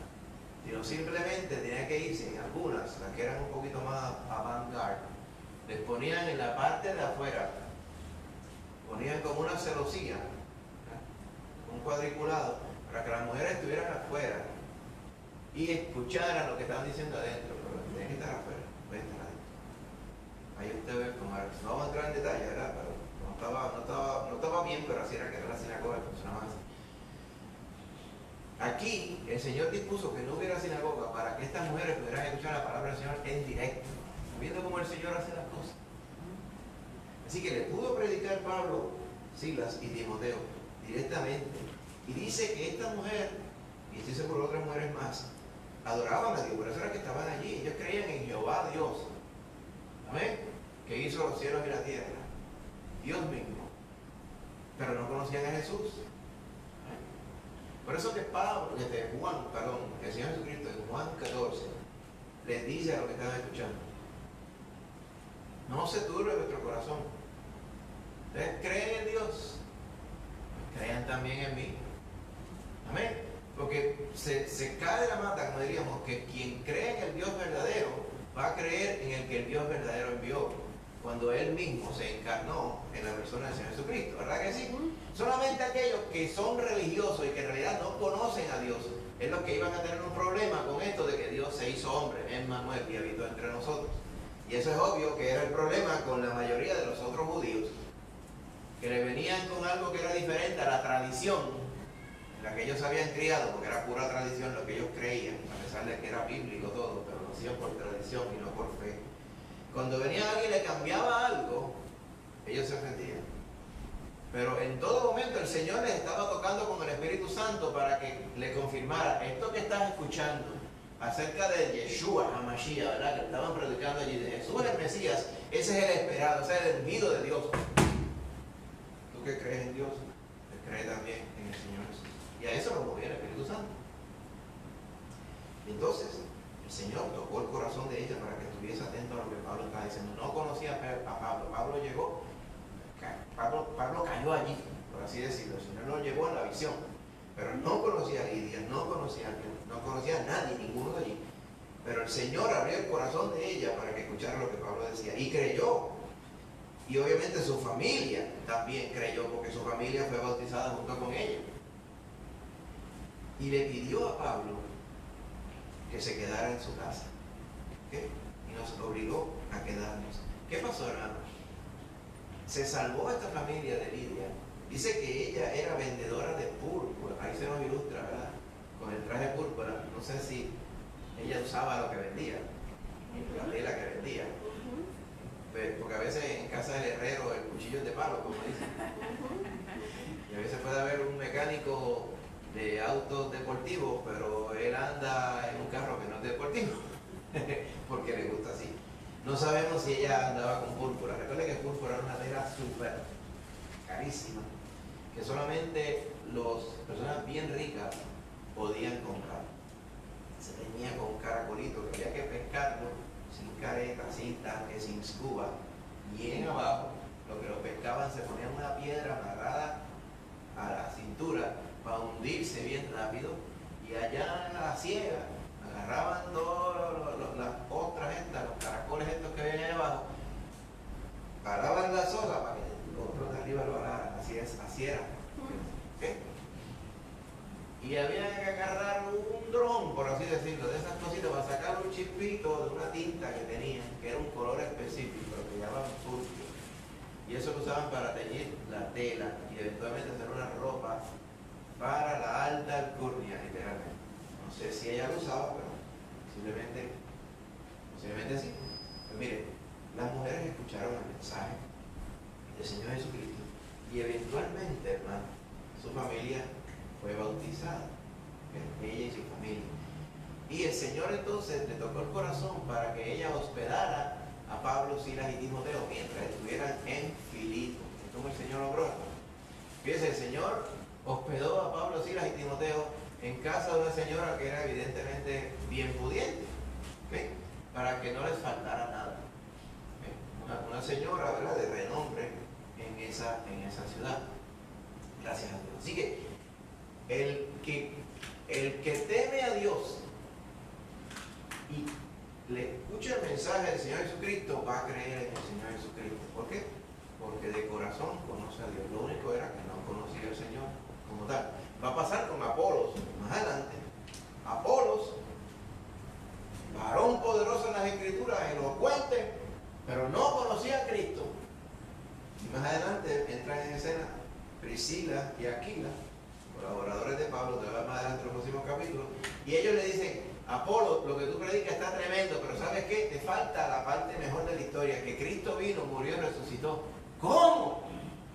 sino simplemente tenía que irse. En algunas, las que eran un poquito más avant-garde, les ponían en la parte de afuera, ponían como una celosía, un cuadriculado, para que las mujeres estuvieran afuera y escucharan lo que estaban diciendo adentro. Pero tienen que estar afuera, pueden estar adentro. Ahí usted ve como, no vamos a entrar en detalle, ¿verdad? Pero no estaba bien, pero así era que era la sinagoga, funcionaba así. Aquí el Señor dispuso que no hubiera sinagoga para que estas mujeres pudieran escuchar la palabra del Señor en directo, viendo cómo el Señor hace las cosas. Así que le pudo predicar Pablo, Silas y Timoteo directamente. Y dice que esta mujer, y estoy seguro otras mujeres más, adoraban a Dios, por eso era que estaban allí. Ellos creían en Jehová Dios, amén, que hizo los cielos y la tierra, Dios mismo, pero no conocían a Jesús. Por eso que el Señor Jesucristo en Juan 14 les dice a los que estaban escuchando: no se turbe vuestro corazón. Ustedes creen en Dios, crean también en mí. Amén. Porque se cae de la mata, como diríamos, que quien cree en el Dios verdadero va a creer en el que el Dios verdadero envió. cuando Él mismo se encarnó en la persona del Señor Jesucristo, ¿verdad que sí? Solamente aquellos que son religiosos y que en realidad no conocen a Dios es los que iban a tener un problema con esto de que Dios se hizo hombre, Emmanuel, y habitó entre nosotros. Y eso es obvio que era el problema con la mayoría de los otros judíos, que le venían con algo que era diferente a la tradición en la que ellos habían criado, porque era pura tradición lo que ellos creían, a pesar de que era bíblico todo, pero lo hacían por tradición y no por fe. Cuando venía alguien y le cambiaba algo, ellos se ofendían. Pero en todo momento el Señor les estaba tocando con el Espíritu Santo para que le confirmara esto que estás escuchando acerca de Yeshua, HaMashiach, ¿verdad? Que estaban predicando allí, de Jesús el Mesías, ese es el esperado, ese es el ungido de Dios. Tú que crees en Dios, crees también en el Señor Jesús. Y a eso lo movía el Espíritu Santo. Y entonces el Señor tocó el corazón de ella para que estuviese atento a lo que Pablo estaba diciendo. No conocía a Pablo. Pablo llegó, Pablo cayó allí, por así decirlo. El Señor lo llevó en la visión. Pero no conocía a Lidia, no conocía a nadie, ninguno de allí. Pero el Señor abrió el corazón de ella para que escuchara lo que Pablo decía. Y creyó. Y obviamente su familia también creyó, porque su familia fue bautizada junto con ella. Y le pidió a Pablo que se quedara en su casa. ¿Okay? Y nos obligó a quedarnos. ¿Qué pasó, hermanos? Se salvó esta familia de Lidia. Dice que ella era vendedora de púrpura. Ahí se nos ilustra, ¿verdad? Con el traje púrpura. No sé si ella usaba lo que vendía, la tela que vendía. Porque a veces en casa del herrero el cuchillo es de palo, como dicen. Y a veces puede haber un mecánico de autos deportivos, pero él anda en un carro que no es deportivo, porque le gusta así. No sabemos si ella andaba con púrpura. Recuerden que púrpura era una tela súper carísima, que solamente las personas bien ricas podían comprar. Se tenía con un caracolito que había que pescarlo sin careta, sin tanque, sin scuba, y en abajo lo que lo pescaban se ponía una piedra amarrada a la cintura para hundirse bien rápido, y allá en la ciega agarraban todas las ostras estas, los caracoles estos que venían abajo, paraban la soga para que los otros de arriba lo agarraran. Así era. ¿Okay? Y había que agarrar un dron, por así decirlo, de esas cositas para sacar un chispito de una tinta que tenían, que era un color específico, lo que llamaban púrpura. Y eso lo usaban para teñir la tela y eventualmente hacer una ropa para la alta alcurnia, literalmente. No sé si ella lo usaba, pero posiblemente sí. Pues miren, las mujeres escucharon el mensaje del Señor Jesucristo y eventualmente, hermano, su familia fue bautizada, ella y su familia. Y el Señor entonces le tocó el corazón para que ella hospedara a Pablo, Silas y Timoteo mientras estuvieran en Filipo. Es como el Señor obró. Fíjense, el Señor hospedó a Pablo, Silas y Timoteo en casa de una señora que era evidentemente bien pudiente, ¿okay? Para que no les faltara nada. ¿Okay? Una señora, ¿verdad?, de renombre en esa ciudad. Gracias a Dios. Así que el que teme a Dios y le escucha el mensaje del Señor Jesucristo va a creer en el Señor Jesucristo. ¿Por qué? Porque de corazón conoce a Dios. Lo único era que no conocía al Señor como tal. Va a pasar con Apolos más adelante. Apolos, varón poderoso en las Escrituras, elocuente, pero no conocía a Cristo. Y más adelante entran en escena Priscila y Aquila, colaboradores de Pablo, te va más adelante en los próximos capítulos, y ellos le dicen: Apolo, lo que tú predicas está tremendo, pero ¿sabes qué? Te falta la parte mejor de la historia, que Cristo vino, murió y resucitó. ¿Cómo?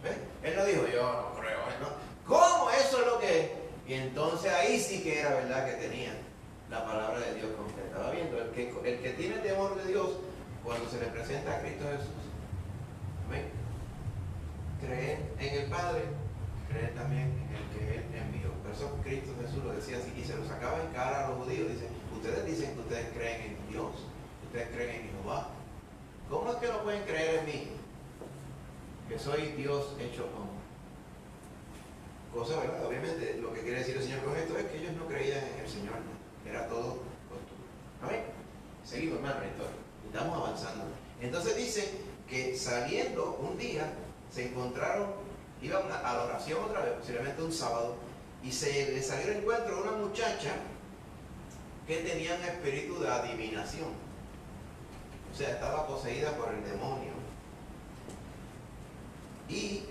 ¿Ves? Él no dijo: yo no creo, ¿no? ¿Cómo? Eso es lo que es. Y entonces ahí sí que era verdad que tenía la palabra de Dios completa. Estaba viendo, el que tiene temor de Dios, cuando se le presenta a Cristo Jesús, ¿ven? Creen en el Padre, creen también en el que Él envió. Por eso Cristo Jesús lo decía así, y se lo sacaba en cara a los judíos. Dice: ustedes dicen que ustedes creen en Dios, ustedes creen en Jehová. ¿Cómo es que no pueden creer en mí? Que soy Dios hecho hombre. Cosa, ¿verdad? Obviamente lo que quiere decir el Señor con esto es que ellos no creían en el Señor, ¿no? Era todo costumbre. ¿Amén? Seguimos, hermano, en la historia. Estamos avanzando. Entonces dice que saliendo un día se encontraron, iban a la oración otra vez, posiblemente un sábado, y se les salió al encuentro una muchacha que tenía un espíritu de adivinación. O sea, estaba poseída por el demonio. Y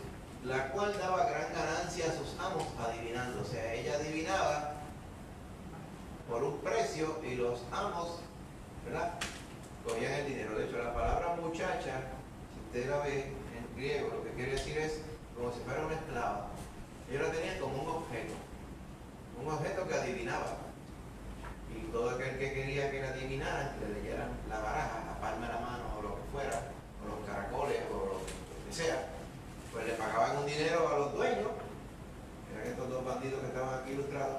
la cual daba gran ganancia a sus amos adivinando. O sea, ella adivinaba por un precio y los amos, ¿verdad?, cogían el dinero. De hecho, la palabra muchacha, si usted la ve en griego, lo que quiere decir es como si fuera una esclava. Ellos la tenían como un objeto que adivinaba. Y todo aquel que quería que la adivinaran, que le leyeran la baraja, la palma de la mano o lo que fuera, o los caracoles o lo que sea, pues le pagaban un dinero a los dueños, eran estos dos bandidos que estaban aquí ilustrados,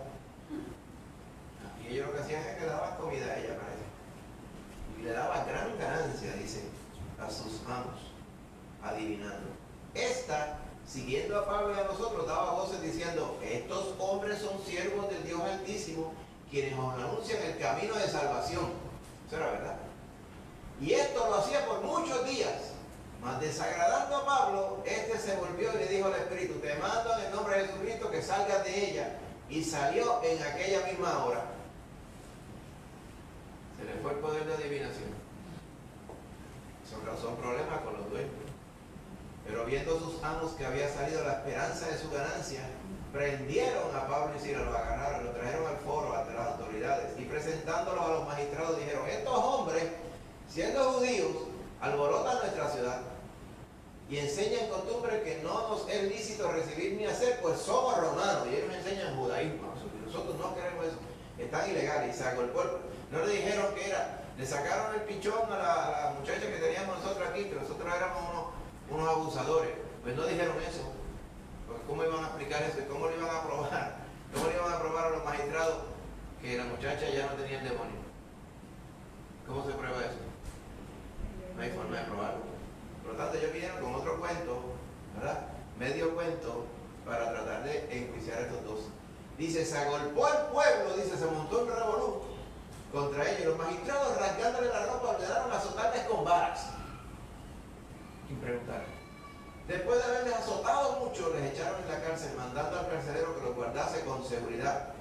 y ellos lo que hacían es que le daban comida a ella, parece, y le daba gran ganancia, dice, a sus amos, adivinando. Esta, siguiendo a Pablo y a nosotros, daba voces diciendo: estos hombres son siervos del Dios Altísimo, quienes os anuncian el camino de salvación. Eso era verdad. Y esto lo hacía por muchos días. Mas desagradando a Pablo, este se volvió y le dijo al Espíritu: te mando en el nombre de Jesucristo que salgas de ella. Y salió en aquella misma hora. Se le fue el poder de adivinación. Eso causó problemas con los dueños. Pero viendo sus amos que había salido la esperanza de su ganancia, prendieron a Pablo y Silas, lo agarraron, lo trajeron al foro ante las autoridades y presentándolos a los magistrados dijeron: estos hombres, siendo judíos, alborotan nuestra ciudad y enseñan costumbres que no nos es lícito recibir ni hacer, pues somos romanos. Y ellos enseñan judaísmo. Nosotros no queremos eso. Están ilegales. Y se agolpó. No le dijeron que era. Le sacaron el pichón a la muchacha que teníamos nosotros aquí, que nosotros éramos unos abusadores. Pues no dijeron eso. Porque ¿cómo iban a explicar eso? ¿Y cómo lo iban a probar? ¿Cómo le iban a probar a los magistrados que la muchacha ya no tenía el demonio? ¿Cómo se prueba eso? No hay forma de probarlo. Por lo tanto, ellos vinieron con otro cuento, ¿verdad? Medio cuento, para tratar de enjuiciar a estos dos. Dice: se agolpó el pueblo, dice, se montó un revolú contra ellos. Los magistrados, arrancándole la ropa, ordenaron azotarles con varas. Y preguntaron. Después de haberles azotado mucho, les echaron en la cárcel, mandando al carcelero que los guardase con seguridad,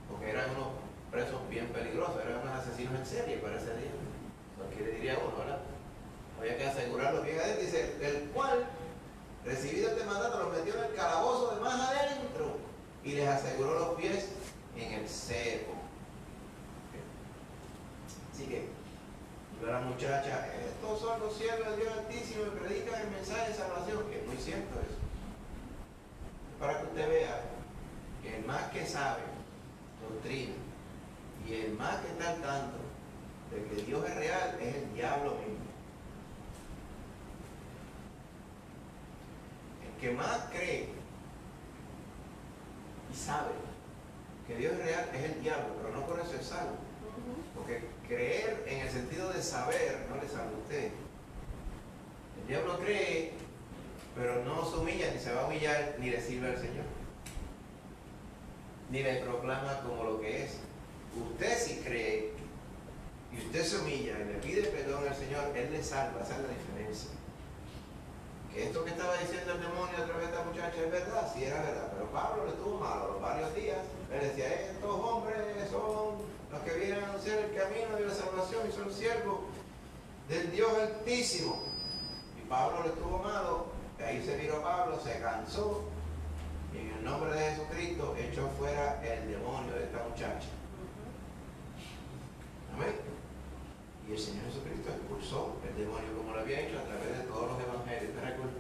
porque eran unos presos bien peligrosos, eran unos asesinos en serie para ese día. ¿Qué le diría uno, verdad? Había que asegurarlo bien adentro. Dice: el cual, recibido este mandato, los metió en el calabozo de más adentro y les aseguró los pies en el cepo. Así que, la muchacha: estos son los siervos del Dios Altísimo y predican el mensaje de salvación. Que es muy cierto eso. Para que usted vea que el más que sabe doctrina y el más que está al tanto de que Dios es real es el diablo mismo. El que más cree y sabe que Dios es real es el diablo, pero no por eso es salvo. Porque creer en el sentido de saber no le salva a usted. El diablo cree, pero no se humilla, ni se va a humillar, ni le sirve al Señor. Ni le proclama como lo que es. Usted si cree y usted se humilla y le pide perdón al Señor, Él le salva. Esa es la diferencia. Que esto que estaba diciendo el demonio a través de esta muchacha es verdad, sí era verdad, pero Pablo le tuvo malo los varios días. Él decía: estos hombres son los que vienen a anunciar el camino de la salvación y son siervos del Dios Altísimo. Y Pablo le tuvo malo. De ahí se viró Pablo, se cansó y en el nombre de Jesucristo echó fuera el demonio de esta muchacha. Amén. Y el Señor Jesucristo expulsó el demonio como lo había hecho a través de todos los evangelios. ¿Te recuerdas?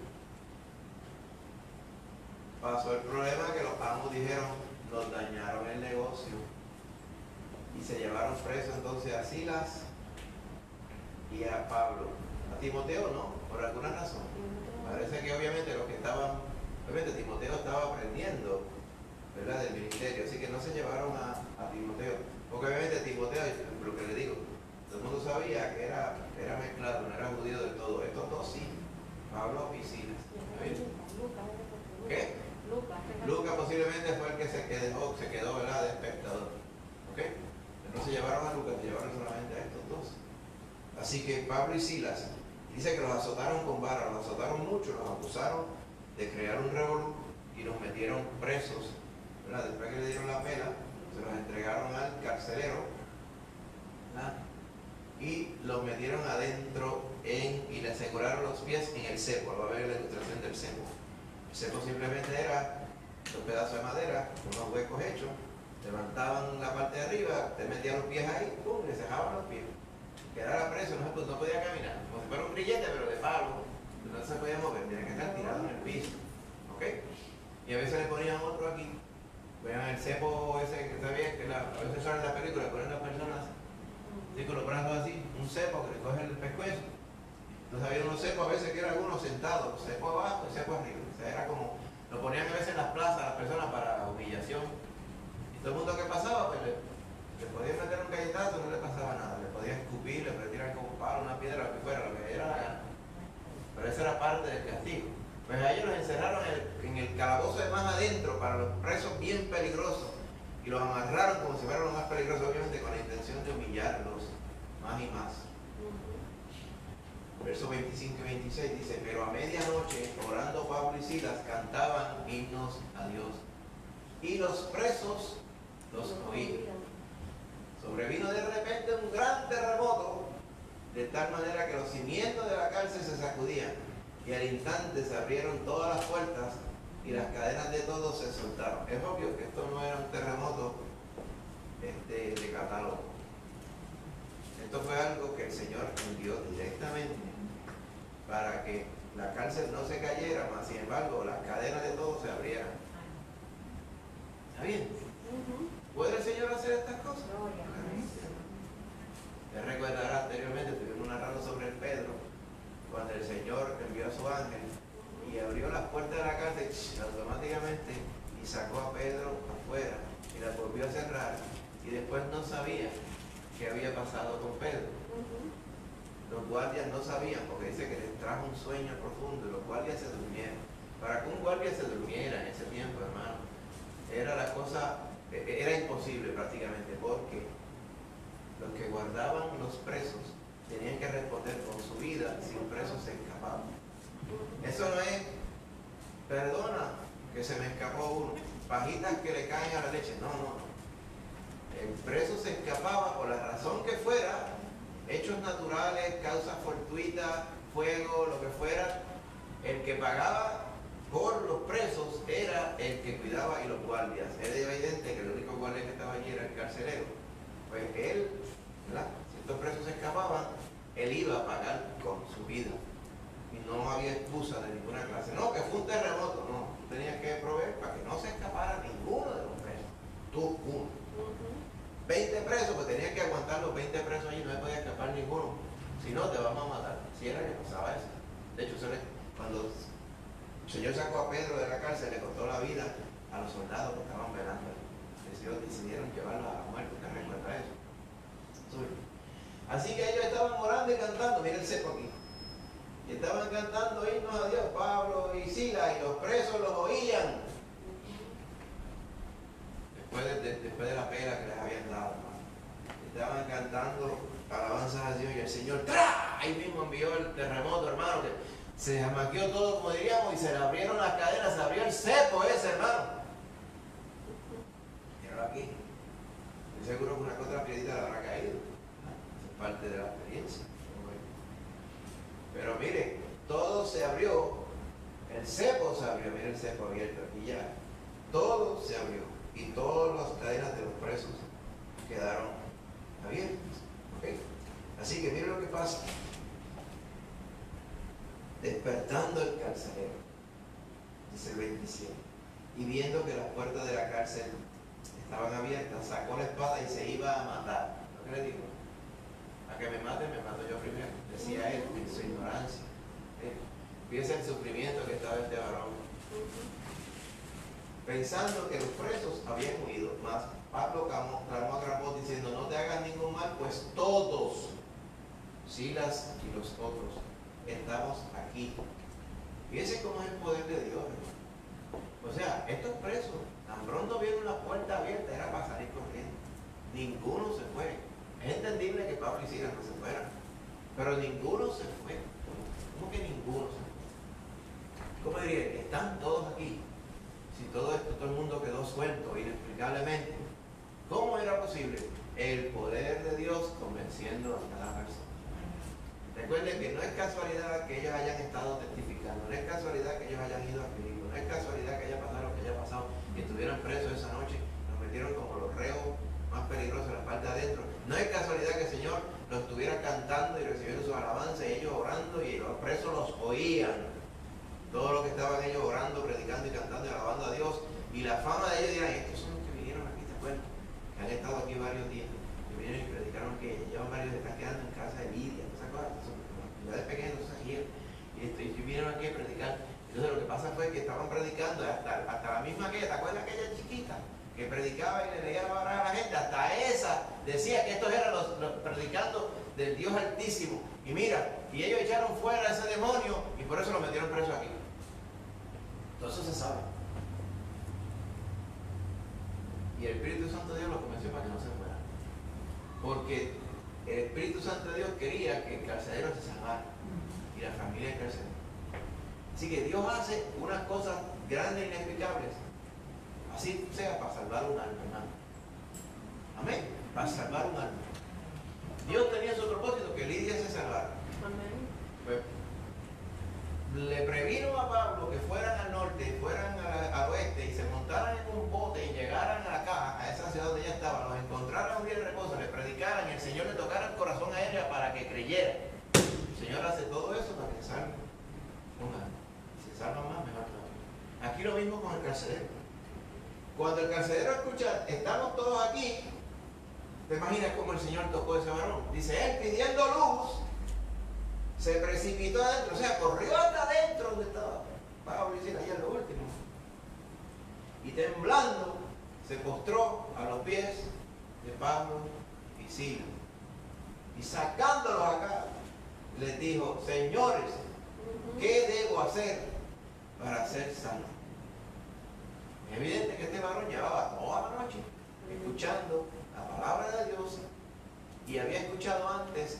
Pasó el problema que los amos dijeron: nos dañaron el negocio. Y se llevaron preso entonces a Silas y a Pablo. A Timoteo no, por alguna razón. Parece que obviamente los que estaban, obviamente Timoteo estaba aprendiendo, ¿verdad?, del ministerio. Así que no se llevaron a Timoteo. Porque obviamente Timoteo, lo que le digo, todo el mundo sabía que era mezclado, no era judío del todo. Estos dos sí, Pablo y Silas. ¿Qué? Lucas posiblemente fue el que se quedó, ¿verdad?, de espectador. ¿Ok? No se llevaron a Lucas, se llevaron solamente a estos dos. Así que Pablo y Silas Dice que los azotaron con vara, los azotaron mucho, los acusaron de crear un revolú y los metieron presos, ¿verdad? Después que le dieron la pena, se los entregaron al carcelero, ¿verdad? Y los metieron adentro y le aseguraron los pies en el cepo. Va a ver la ilustración del cepo. El cepo simplemente era dos pedazos de madera, unos huecos hechos, levantaban la parte de arriba, te metían los pies ahí, pum, le cejaban los pies. Quedara preso, no podía caminar, como si fuera un grillete, pero de palo, no se podía mover, tenía que estar tirado en el piso. ¿Ok? Y a veces le ponían otro aquí. Vean el cepo ese que está bien, que a veces sale en la película, ponen las personas así con los brazos así, un cepo que le coge el pescuezo. Entonces había unos cepos a veces que eran algunos sentados, cepo abajo y cepo arriba. O sea, era como, lo ponían a veces en las plazas a las personas para humillación. Y todo el mundo que pasaba, pues le podían meter un galletazo, no le pasaba nada. Le podían escupir, le podían tirar con un palo, una piedra, lo que fuera, lo que diera la gana. Pero esa era parte del castigo. Pues a ellos los encerraron en el calabozo de más adentro para los presos bien peligrosos y los amarraron como si fueran los más peligrosos, obviamente con la intención de humillarlos más y más. Versos 25 y 26 dice: pero a medianoche, orando Pablo y Silas, cantaban himnos a Dios y los presos los oían. Sobrevino de repente un gran terremoto, de tal manera que los cimientos de la cárcel se sacudían y al instante se abrieron todas las puertas y las cadenas de todos se soltaron. Es obvio que esto no era un terremoto de catálogo. Esto fue algo que el Señor envió directamente para que la cárcel no se cayera, mas sin embargo las cadenas de todos se abrieran. ¿Está bien? ¿Puede el Señor hacer estas cosas? Te recordará anteriormente, estuvimos narrando sobre el Pedro, cuando el Señor envió a su ángel y abrió las puertas de la cárcel automáticamente y sacó a Pedro afuera y la volvió a cerrar y después no sabía qué había pasado con Pedro. Los guardias no sabían porque dice que les trajo un sueño profundo y los guardias se durmieron. Para que un guardia se durmiera en ese tiempo, hermano, era imposible prácticamente, porque los que guardaban los presos tenían que responder con su vida si un preso se escapaba. Eso no es, perdona que se me escapó uno, pajitas que le caen a la leche. No. El preso se escapaba por la razón que fuera, hechos naturales, causas fortuitas, fuego, lo que fuera. El que pagaba por los presos era el que cuidaba y los guardias. Era evidente que el único guardia que estaba allí era el carcelero. Pues él, ¿verdad? Si estos presos se escapaban, él iba a pagar con su vida. Y no había excusa de ninguna clase. No, que fue un terremoto. No, tú tenías que proveer para que no se escapara ninguno de los presos. Tú, uno. 20 presos, pues tenías que aguantar los 20 presos allí, no se podía escapar ninguno. Si no, te vamos a matar. Si era que pasaba eso. De hecho, cuando el Señor sacó a Pedro de la cárcel, le costó la vida a los soldados que estaban velando. Decidieron llevarlo a la muerte. ¿Te recuerdas eso? Así que ellos estaban orando y cantando. Mira el cepo aquí. Y estaban cantando himnos a Dios, Pablo y Silas, y los presos los oían. Después de la pena que les habían dado, estaban cantando alabanzas a Dios y el Señor ¡tra! Ahí mismo envió el terremoto, hermano, que se jamaqueó todo, como diríamos, y se le abrieron las cadenas, se abrió el cepo ese, hermano. Míralo aquí. Estoy seguro que una que otra piedrita le habrá caído. Es parte de la experiencia. Pero mire, todo se abrió, el cepo se abrió, mire el cepo abierto aquí ya. Todo se abrió. Y todas las cadenas de los presos quedaron abiertas. ¿Okay? Así que miren lo que pasa. Despertando el carcelero, dice el 27, y viendo que las puertas de la cárcel estaban abiertas, sacó la espada y se iba a matar. ¿Lo que le digo? A que me mato yo primero, decía él en su ignorancia. Fíjense el sufrimiento que estaba este varón. Pensando que los presos habían huido, mas Pablo clamó a gran voz diciendo: no te hagas ningún mal, pues todos, Silas y los otros, estamos aquí. Fíjense cómo es el poder de Dios, ¿no? O sea, estos presos, tan pronto vieron la puerta abierta, era para salir corriendo. Ninguno se fue. Es entendible que Pablo y Silas no se fueran, pero ninguno se fue. ¿Cómo que ninguno salió? ¿Cómo diría? Están todos aquí. Si todo esto, todo el mundo quedó suelto, inexplicablemente. ¿Cómo era posible? El poder de Dios convenciendo a cada persona. Recuerden que no es casualidad que ellos hayan estado testificando, no es casualidad que ellos hayan ido a Filipo, no es casualidad que haya pasado lo que haya pasado, que estuvieran presos esa noche, los metieron como los reos más peligrosos en la parte de adentro. No es casualidad que el Señor los estuviera cantando y recibiendo sus alabanzas y ellos orando y los presos los oían. Todo lo que estaban ellos orando, predicando y cantando y alabando a Dios. Y la fama de ellos dirán, estos son los que vinieron aquí, ¿te acuerdas? Que han estado aquí varios días. Que vinieron y predicaron que llevan varios días, están quedando en casa de Lidia. ¿Se acuerdan? Son ciudades pequeñas, y vinieron aquí a predicar. Entonces lo que pasa fue que estaban predicando hasta la misma aquella, ¿te acuerdas aquella chiquita? Que predicaba y le leía la palabra a la gente, hasta esa decía que estos eran los predicando del Dios Altísimo. Y mira, y ellos echaron fuera a ese demonio y por eso lo metieron preso aquí. Todo eso se sabe. Y el Espíritu Santo de Dios lo convenció para que no se fuera. Porque el Espíritu Santo de Dios quería que el carcelero se salvara y la familia del carcelero. Así que Dios hace unas cosas grandes e inexplicables. Así sea para salvar un alma, hermano. Amén. Para salvar un alma. Dios tenía su propósito, que Lidia se salvara. Amén. Pues, le previno a Pablo que fueran al norte, fueran al oeste y se montaran en un bote y llegaran acá, a esa ciudad donde ella estaba, los encontraran un día de reposo, le predicaran y el Señor le tocara el corazón a ella para que creyera. El Señor hace todo eso para que salve un alma. Si se salva más, mejor todavía. Aquí lo mismo con el carcelero. Cuando el carcelero escucha, estamos todos aquí, ¿te imaginas cómo el Señor tocó a ese varón? Dice, él pidiendo luz, se precipitó adentro, o sea, corrió hasta adentro donde estaba Pablo y Silas, ahí en lo último. Y temblando, se postró a los pies de Pablo y Silas. Y sacándolos acá, les dijo, señores, ¿qué debo hacer para ser salvo? Es evidente que este varón llevaba toda la noche escuchando la palabra de Dios y había escuchado antes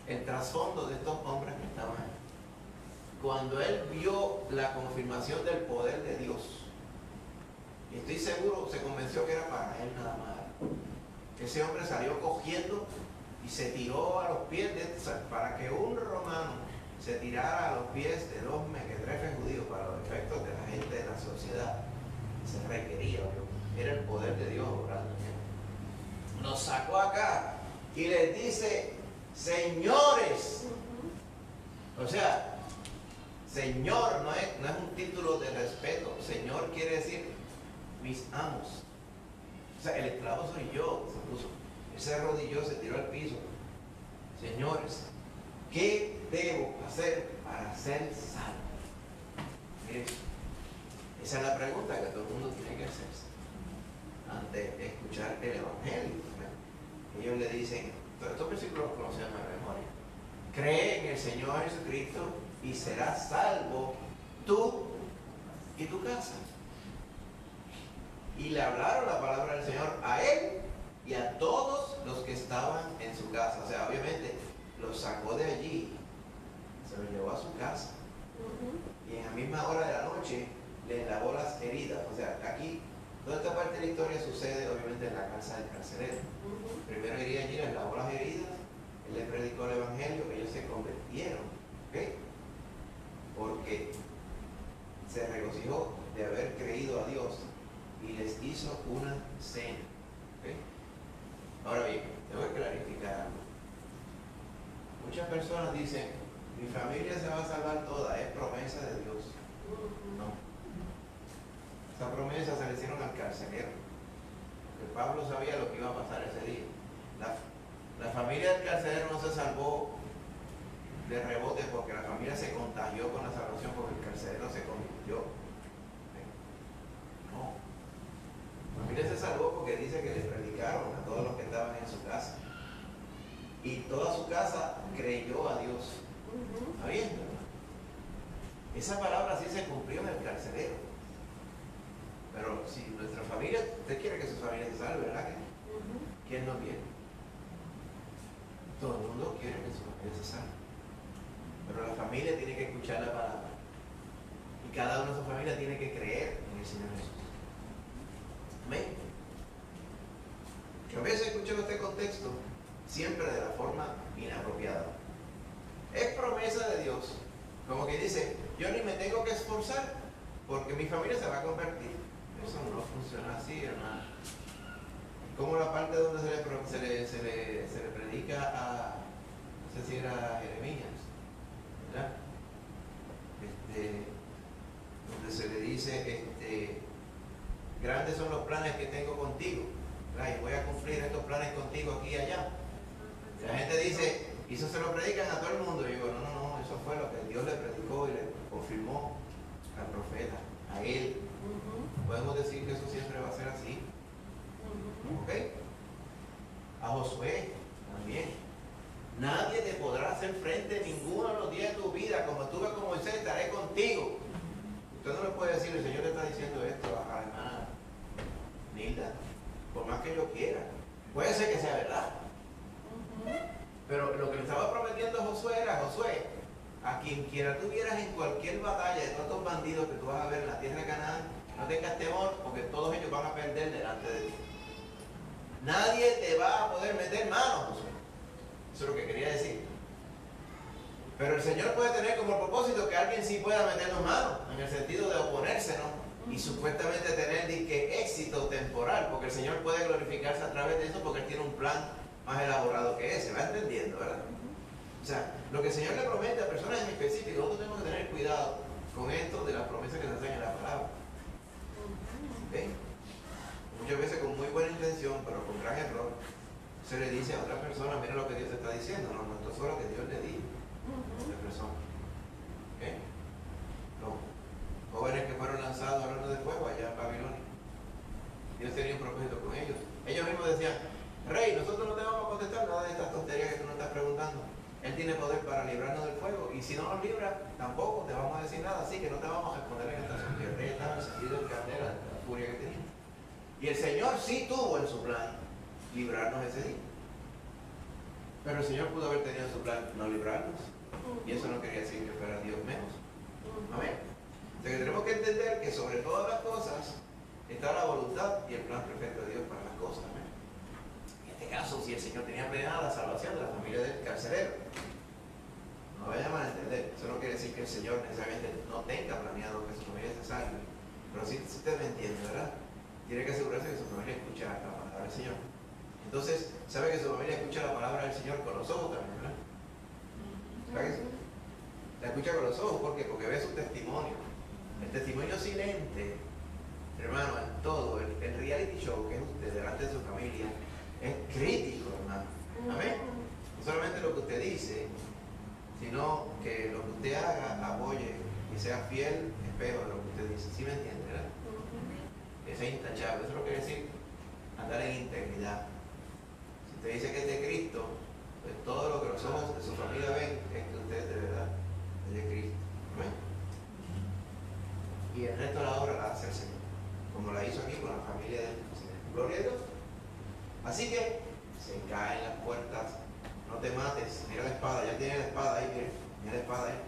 el trasfondo de estos hombres que estaban ahí. Cuando él vio la confirmación del poder de Dios, y estoy seguro, se convenció que era para él nada más. Ese hombre salió cogiendo y se tiró a los pies para que un romano se tirara a los pies de dos mequetrefes judíos para los efectos de la gente de la sociedad. Se requería, era el poder de Dios obrando. Nos sacó acá y les dice, señores. O sea, señor no es un título de respeto. Señor quiere decir mis amos. O sea, el esclavo soy yo, se puso. Él se arrodilló, se tiró al piso. Señores, ¿qué debo hacer para ser salvo? Miren, esa es la pregunta que todo el mundo tiene que hacerse ante escuchar el Evangelio. Ellos le dicen, estos versículos los conocemos de memoria. Cree en el Señor Jesucristo y serás salvo tú y tu casa. Y le hablaron la palabra del Señor a él y a todos los que estaban en su casa. O sea, obviamente los sacó de allí, se los llevó a su casa. Y en la misma hora de la noche le lavó las heridas. O sea, aquí, toda esta parte de la historia sucede obviamente en la casa del carcelero. Primero iría allí, les lavó las heridas, él les predicó el Evangelio, ellos se convirtieron, ¿ok? Porque se regocijó de haber creído a Dios y les hizo una cena, ¿ok? Ahora bien, tengo que clarificar algo. Muchas personas dicen, mi familia se va a salvar toda, es promesa de Dios. No. Esa promesa se le hicieron al carcelero. Porque Pablo sabía lo que iba a pasar ese día. La familia del carcelero no se salvó de rebote porque la familia se contagió con la salvación porque el carcelero se convirtió. No. La familia se salvó porque dice que le predicaron a todos los que estaban en su casa. Y toda su casa creyó a Dios. ¿Está bien, verdad? Esa palabra sí se cumplió en el carcelero. Pero si nuestra familia, usted quiere que su familia se salve, ¿verdad? ¿Quién no quiere? Todo el mundo quiere que su familia se salve. Pero la familia tiene que escuchar la palabra. Y cada una de sus familias tiene que creer en el Señor Jesús. Amén. Que a veces escuchamos este contexto siempre de la forma inapropiada. Es promesa de Dios. Como que dice, yo ni me tengo que esforzar porque mi familia se va a convertir. Eso no funciona así, hermano. Como la parte donde se le predica a, no sé si era Jeremías, ¿verdad? Donde se le dice, grandes son los planes que tengo contigo, ¿verdad? Y voy a cumplir estos planes contigo aquí y allá. La gente dice, y eso se lo predican a todo el mundo. Y yo digo, no, eso fue lo que Dios le predicó y le confirmó al profeta, a él. Podemos decir que eso siempre va a ser así. ¿Ok? A Josué también. Nadie te podrá hacer frente ninguno de los días de tu vida. Como estuve con Moisés, estaré contigo. Usted no le puede decir, el Señor te está diciendo esto a la hermana Nilda, por más que yo quiera. Puede ser que sea verdad. Pero lo que le estaba prometiendo a Josué era, Josué, a quien quiera tú vieras en cualquier batalla de todos estos bandidos que tú vas a ver en la tierra de Canaán, no tengas temor porque todos ellos van a perder delante de ti. Nadie te va a poder meter mano, Josué. Eso es lo que quería decir. Pero el Señor puede tener como propósito que alguien sí pueda meternos mano, en el sentido de oponérsenos y supuestamente tener éxito temporal, porque el Señor puede glorificarse a través de eso porque Él tiene un plan más elaborado que ese. ¿Va entendiendo, verdad? O sea, lo que el Señor le promete a personas en específico, nosotros tenemos que tener cuidado con esto de las promesas que se hacen en la palabra. ¿Okay? Muchas veces con muy buena intención, pero con gran error, se le dice a otra persona, mira lo que Dios te está diciendo. No, esto fue lo que Dios le dijo a la persona. ¿Okay? Los jóvenes que fueron lanzados al horno de fuego allá en Babilonia, Dios tenía un propósito con ellos. Ellos mismos decían, Rey, nosotros no te vamos a contestar nada de estas tonterías que tú nos estás preguntando. Él tiene poder para librarnos del fuego, y si no nos libra, tampoco te vamos a decir nada, así que no te vamos a responder en esta asunto. Y el rey estaba encendido en candela de la furia que tenía. Y el Señor sí tuvo en su plan librarnos ese día. Pero el Señor pudo haber tenido en su plan no librarnos. Y eso no quería decir que fuera Dios menos. Amén. O sea que tenemos que entender que sobre todas las cosas está la voluntad y el plan perfecto de Dios para las cosas. Amén. En este caso, si el Señor tenía planeada la salvación de la familia del carcelero, no vaya a entender. Eso no quiere decir que el Señor necesariamente no tenga planeado que su familia se salve. Pero sí, usted me entiende, ¿verdad? Tiene que asegurarse que su familia escucha la palabra del Señor. Entonces, sabe que su familia escucha la palabra del Señor con los ojos también, ¿verdad? ¿Sabe eso? La escucha con los ojos, ¿por qué? Porque ve su testimonio. El testimonio silente, hermano, en todo, el reality show que es usted delante de su familia, es crítico, hermano. Amén. No solamente lo que usted dice, sino que lo que usted haga apoye y sea fiel espejo de lo que usted dice. ¿Sí me entiende, verdad? Eso es intachable. Eso es lo que quiere decir andar en integridad. Si usted dice que es de Cristo, pues todo lo que los ojos de su familia ven es que usted de verdad es de Cristo. ¿Amén? Y el resto de la obra la hace el Señor, como la hizo aquí con la familia del Señor. Gloria a Dios. Así que se caen las puertas. No te mates. Mira la espada. Ya tiene la espada ahí, mire. Mira la espada ahí.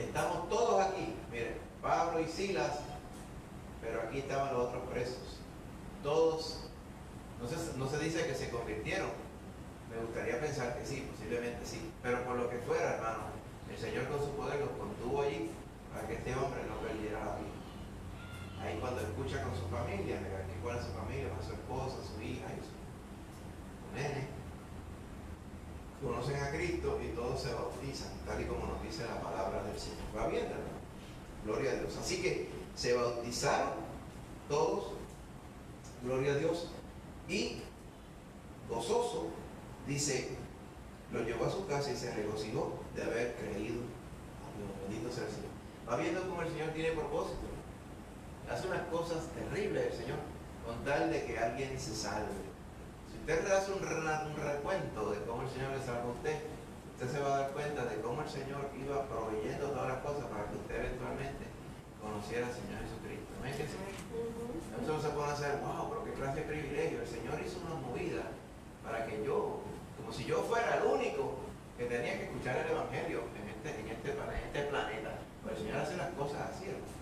Estamos todos aquí. Mire, Pablo y Silas. Pero aquí estaban los otros presos. Todos, no se dice que se convirtieron. Me gustaría pensar que sí, posiblemente sí. Pero por lo que fuera, hermano, el Señor con su poder los contuvo allí para que este hombre no perdiera la vida. Ahí cuando escucha con su familia, aquí cuál es su familia, con su esposa, su hija y su nene, conocen a Cristo y todos se bautizan, tal y como nos dice la palabra del Señor. ¿Va bien, hermano? Gloria a Dios. Así que se bautizaron todos, gloria a Dios, y gozoso, dice, lo llevó a su casa y se regocijó de haber creído a Dios. Bendito sea el Señor. Va viendo cómo el Señor tiene propósito. Hace unas cosas terribles el Señor, con tal de que alguien se salve. Si usted le hace un recuento de cómo el Señor le salva a usted, usted se va a dar cuenta de cómo el Señor iba proveyendo todas las cosas para que usted eventualmente conociera al Señor Jesucristo. ¿Amén que sí? Entonces se puede hacer, wow, pero qué clase de privilegio. El Señor hizo una movida para que yo, como si yo fuera el único que tenía que escuchar el Evangelio en este planeta. Pues el Señor hace las cosas así, hermano.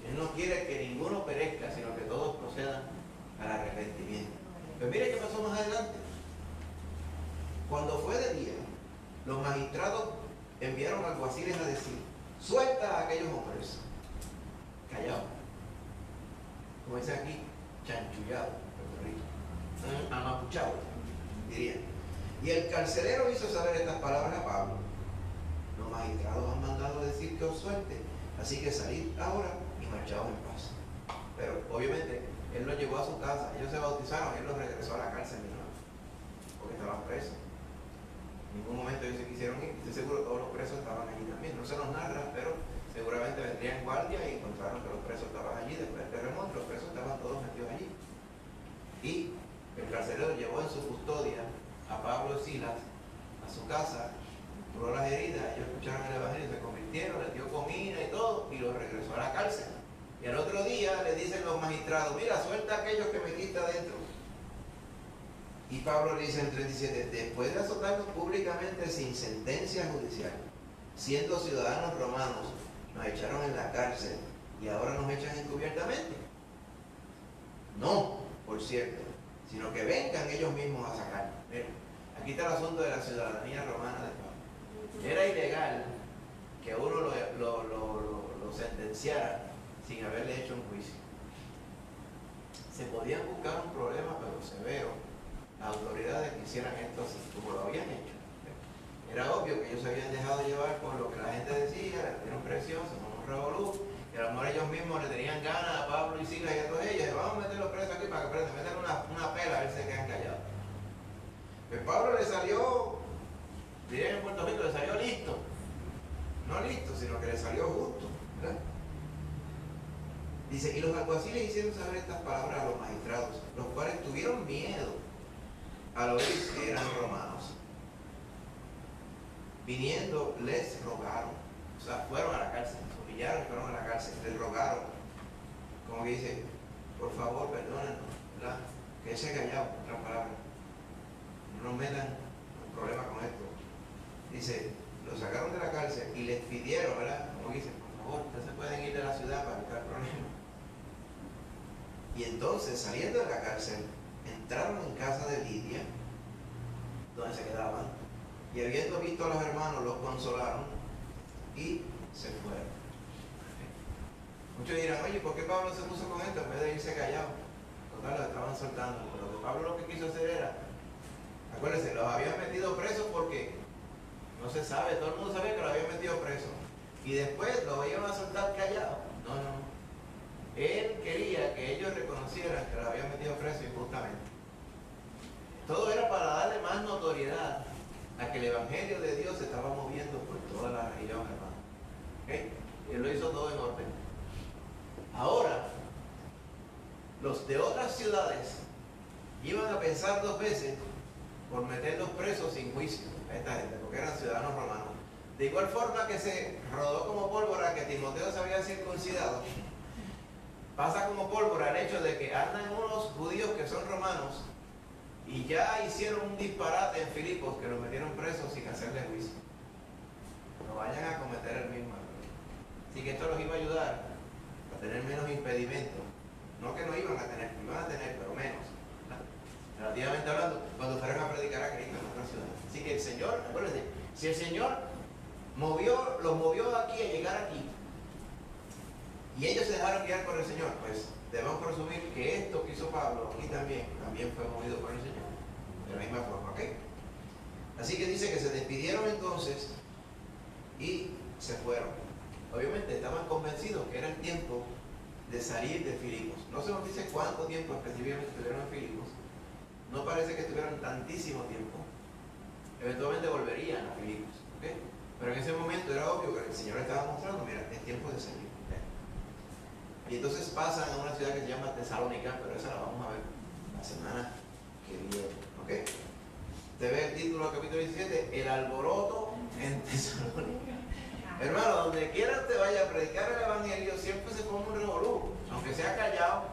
Él no quiere que ninguno perezca, sino que todos procedan al arrepentimiento. Pues mire qué pasó más adelante. Cuando fue de día, los magistrados enviaron alguaciles a decir: suelta a aquellos hombres. Callados. Como dice aquí, chanchullados, amapuchados, dirían. Y el carcelero hizo saber estas palabras a Pablo: los magistrados han mandado decir que os suelte, así que salid ahora y marchaos en paz. Pero obviamente él los llevó a su casa, ellos se bautizaron y él los regresó a la cárcel, mi hermano, porque estaban presos. En ningún momento ellos se quisieron ir, estoy seguro que todos los presos estaban allí también. No se nos narra, pero seguramente vendrían guardia y encontraron que los presos estaban allí. Después del terremoto, los presos estaban todos metidos allí. Y el carcelero llevó en su custodia a Pablo y Silas a su casa, curó las heridas, ellos escucharon el Evangelio, se convirtieron, les dio comida y todo, y los regresó a la cárcel. Y al otro día le dicen los magistrados: mira, suelta a aquellos que metiste adentro. Y Pablo le dice en 37: después de azotarnos públicamente sin sentencia judicial, siendo ciudadanos romanos, nos echaron en la cárcel y ahora nos echan encubiertamente. No, por cierto, sino que vengan ellos mismos a sacarnos. Aquí está el asunto de la ciudadanía romana de Pablo. Era ilegal que uno lo sentenciara sin haberle hecho un juicio. Se podían buscar un problema, pero severo, las autoridades que hicieran esto así, como lo habían hecho. Era obvio que ellos se habían dejado llevar por lo que la gente decía, le dieron presión, se formó un revolú, y a lo mejor ellos mismos le tenían ganas a Pablo y Silas y a todos ellos: vamos a meterlos presos aquí para que aprendan, meter una pela a ver si se quedan callados. Pues Pablo le salió, dirían en Puerto Rico, le salió listo. No listo, sino que le salió justo, ¿verdad? Dice: y los alguaciles hicieron saber estas palabras a los magistrados, los cuales tuvieron miedo al oír que eran romanos. Viniendo, les rogaron. O sea, fueron a la cárcel, se humillaron y fueron a la cárcel, les rogaron. Como que dice: por favor, perdónenos, ¿verdad? Quédense callados, en otras palabras. No nos metan en problema con esto. Dice: los sacaron de la cárcel y les pidieron, ¿verdad? Como dice: por favor, ustedes se pueden ir de la ciudad para evitar problemas. Y entonces, saliendo de la cárcel, entraron en casa de Lidia, donde se quedaban, y habiendo visto a los hermanos, los consolaron y se fueron. Muchos dirán: oye, ¿por qué Pablo se puso con esto en vez de irse callado? Total, lo estaban soltando. Pero que Pablo lo que quiso hacer era, acuérdense, los habían metido presos porque no se sabe, todo el mundo sabía que los habían metido presos. Y después los iban a soltar callados. No, no. Él quería que ellos reconocieran que los habían metido presos injustamente. Todo era para darle más notoriedad a que el Evangelio de Dios se estaba moviendo por toda la región, hermano. ¿Okay? Él lo hizo todo en orden. Ahora, los de otras ciudades iban a pensar dos veces por meterlos presos sin juicio a esta gente, porque eran ciudadanos romanos. De igual forma que se rodó como pólvora que Timoteo se había circuncidado, pasa como pólvora el hecho de que andan unos judíos que son romanos y ya hicieron un disparate en Filipos que los metieron presos sin hacerle juicio. No vayan a cometer el mismo error. Así que esto los iba a ayudar a tener menos impedimentos. No que no iban a tener, iban a tener, pero menos. Relativamente hablando, cuando fueran a predicar a Cristo en otra ciudad. Así que el Señor, acuérdense, si el Señor los movió aquí a llegar aquí, y ellos se dejaron guiar por el Señor, pues debemos presumir que esto que hizo Pablo aquí también fue movido por el Señor. De la misma forma, ¿ok? Así que dice que se despidieron entonces y se fueron. Obviamente estaban convencidos que era el tiempo de salir de Filipos. No se nos dice cuánto tiempo específicamente estuvieron en Filipos. No parece que estuvieron tantísimo tiempo. Eventualmente volverían a Filipos, ¿ok? Pero en ese momento era obvio que el Señor estaba mostrando: mira, es tiempo de salir. Y entonces pasan a una ciudad que se llama Tesalónica, pero esa la vamos a ver la semana que viene, ¿ok? Te ve el título del capítulo 17, el alboroto en Tesalónica. Hermano, donde quiera te vaya a predicar el Evangelio, siempre se forma un revolú, aunque sea callado,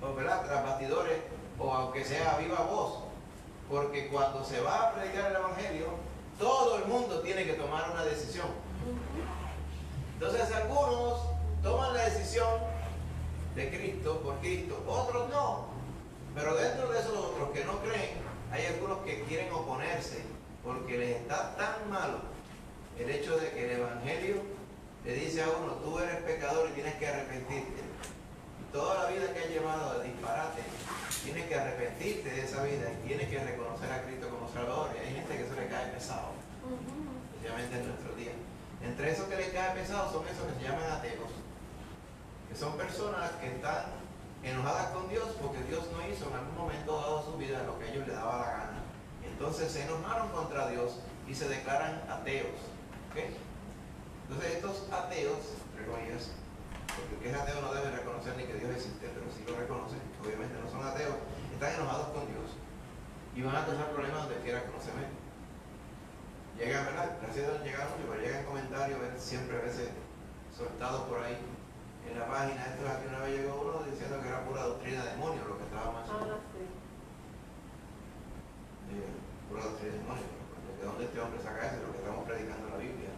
o ¿verdad? Tras bastidores, o aunque sea a viva voz. Porque cuando se va a predicar el Evangelio, todo el mundo tiene que tomar una decisión. Entonces algunos toman la decisión de Cristo por Cristo, otros no. Pero dentro de esos otros que no creen, hay algunos que quieren oponerse porque les está tan malo el hecho de que el Evangelio le dice a uno, tú eres pecador y tienes que arrepentirte. Toda la vida que has llevado de disparate, tienes que arrepentirte de esa vida y tienes que reconocer a Cristo como Salvador. Y hay gente que eso le cae pesado, especialmente en nuestros días. Entre esos que les cae pesado son esos que se llaman ateos, que son personas que están enojadas con Dios porque Dios no hizo en algún momento dado su vida lo que a ellos les daba la gana. Entonces se enojaron contra Dios y se declaran ateos. ¿Okay? Entonces estos ateos, entre comillas, porque el que es ateo no debe reconocer ni que Dios existe, pero sí lo reconocen, obviamente no son ateos, están enojados con Dios y van a causar problemas donde quiera que no se ven. Llegan, ¿verdad? Gracias a Dios llegan mucho, pero llegan comentarios siempre a veces soltados por ahí en la página. Esto es aquí una vez llegó uno diciendo que era pura doctrina de demonios lo que estaba mencionando. Pura doctrina de demonios. ¿De dónde este hombre saca eso? Lo que estamos predicando en la Biblia.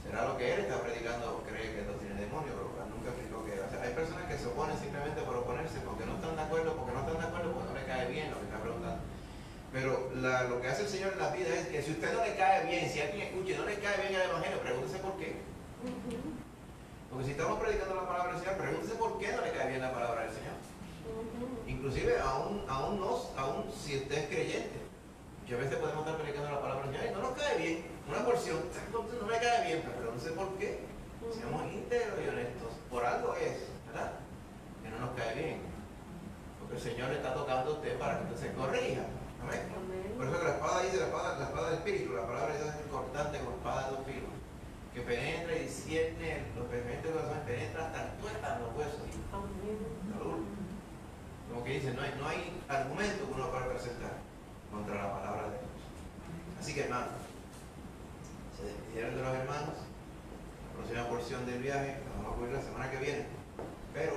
¿Será lo que él está predicando o cree que es doctrina de demonios? Pero nunca explicó que era. O sea, hay personas que se oponen simplemente por oponerse, porque no están de acuerdo, porque no le cae bien lo que está preguntando. Pero lo que hace el Señor en la vida es que si usted no le cae bien, si alguien escucha y no le cae bien el Evangelio, pregúntese por qué. Porque si estamos predicando la palabra del Señor, pregúntese por qué no le cae bien la palabra del Señor. Inclusive aún si usted es creyente. Muchas veces podemos estar predicando la palabra del Señor y no nos cae bien. Una porción no me cae bien, pero pregúntese por qué. Seamos íntegros y honestos. Por algo es, ¿verdad? Que no nos cae bien. Porque el Señor le está tocando a usted para que usted se corrija. Amén. Por eso que la espada dice, la espada del Espíritu, la palabra de Dios es cortante como espada de dos filos, que penetra y discierne los pensamientos del corazón, penetra hasta los huesos. Como que dice, no hay argumento que uno pueda presentar contra la palabra de Dios. Así que hermanos, se despidieron de los hermanos. La próxima porción del viaje la vamos a cubrir la semana que viene, pero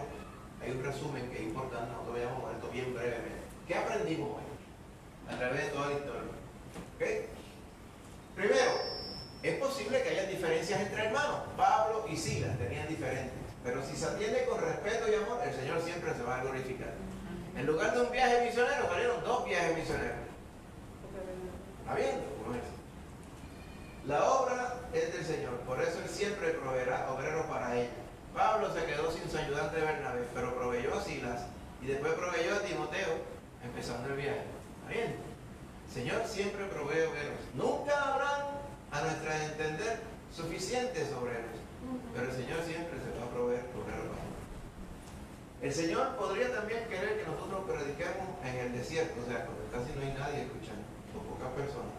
hay un resumen que es importante. Nosotros vayamos con esto bien brevemente. ¿Qué aprendimos hoy? A través de toda la historia. ¿Okay? Primero, es posible que haya diferencias entre hermanos. Pablo y Silas tenían diferentes, pero si se atiende con respeto y amor, el Señor siempre se va a glorificar. En lugar de un viaje misionero, salieron 2 viajes misioneros. ¿Está viendo? La obra es del Señor, por eso Él siempre proveerá obreros para ella. Pablo se quedó sin su ayudante Bernabé, pero proveyó a Silas y después proveyó a Timoteo, empezando el viaje. ¿Está bien? El Señor siempre provee obreros. Nunca habrán, a nuestro entender, suficientes obreros, pero el Señor siempre se va a proveer obreros para nosotros. El Señor podría también querer que nosotros prediquemos en el desierto, o sea, cuando casi no hay nadie escuchando, o pocas personas.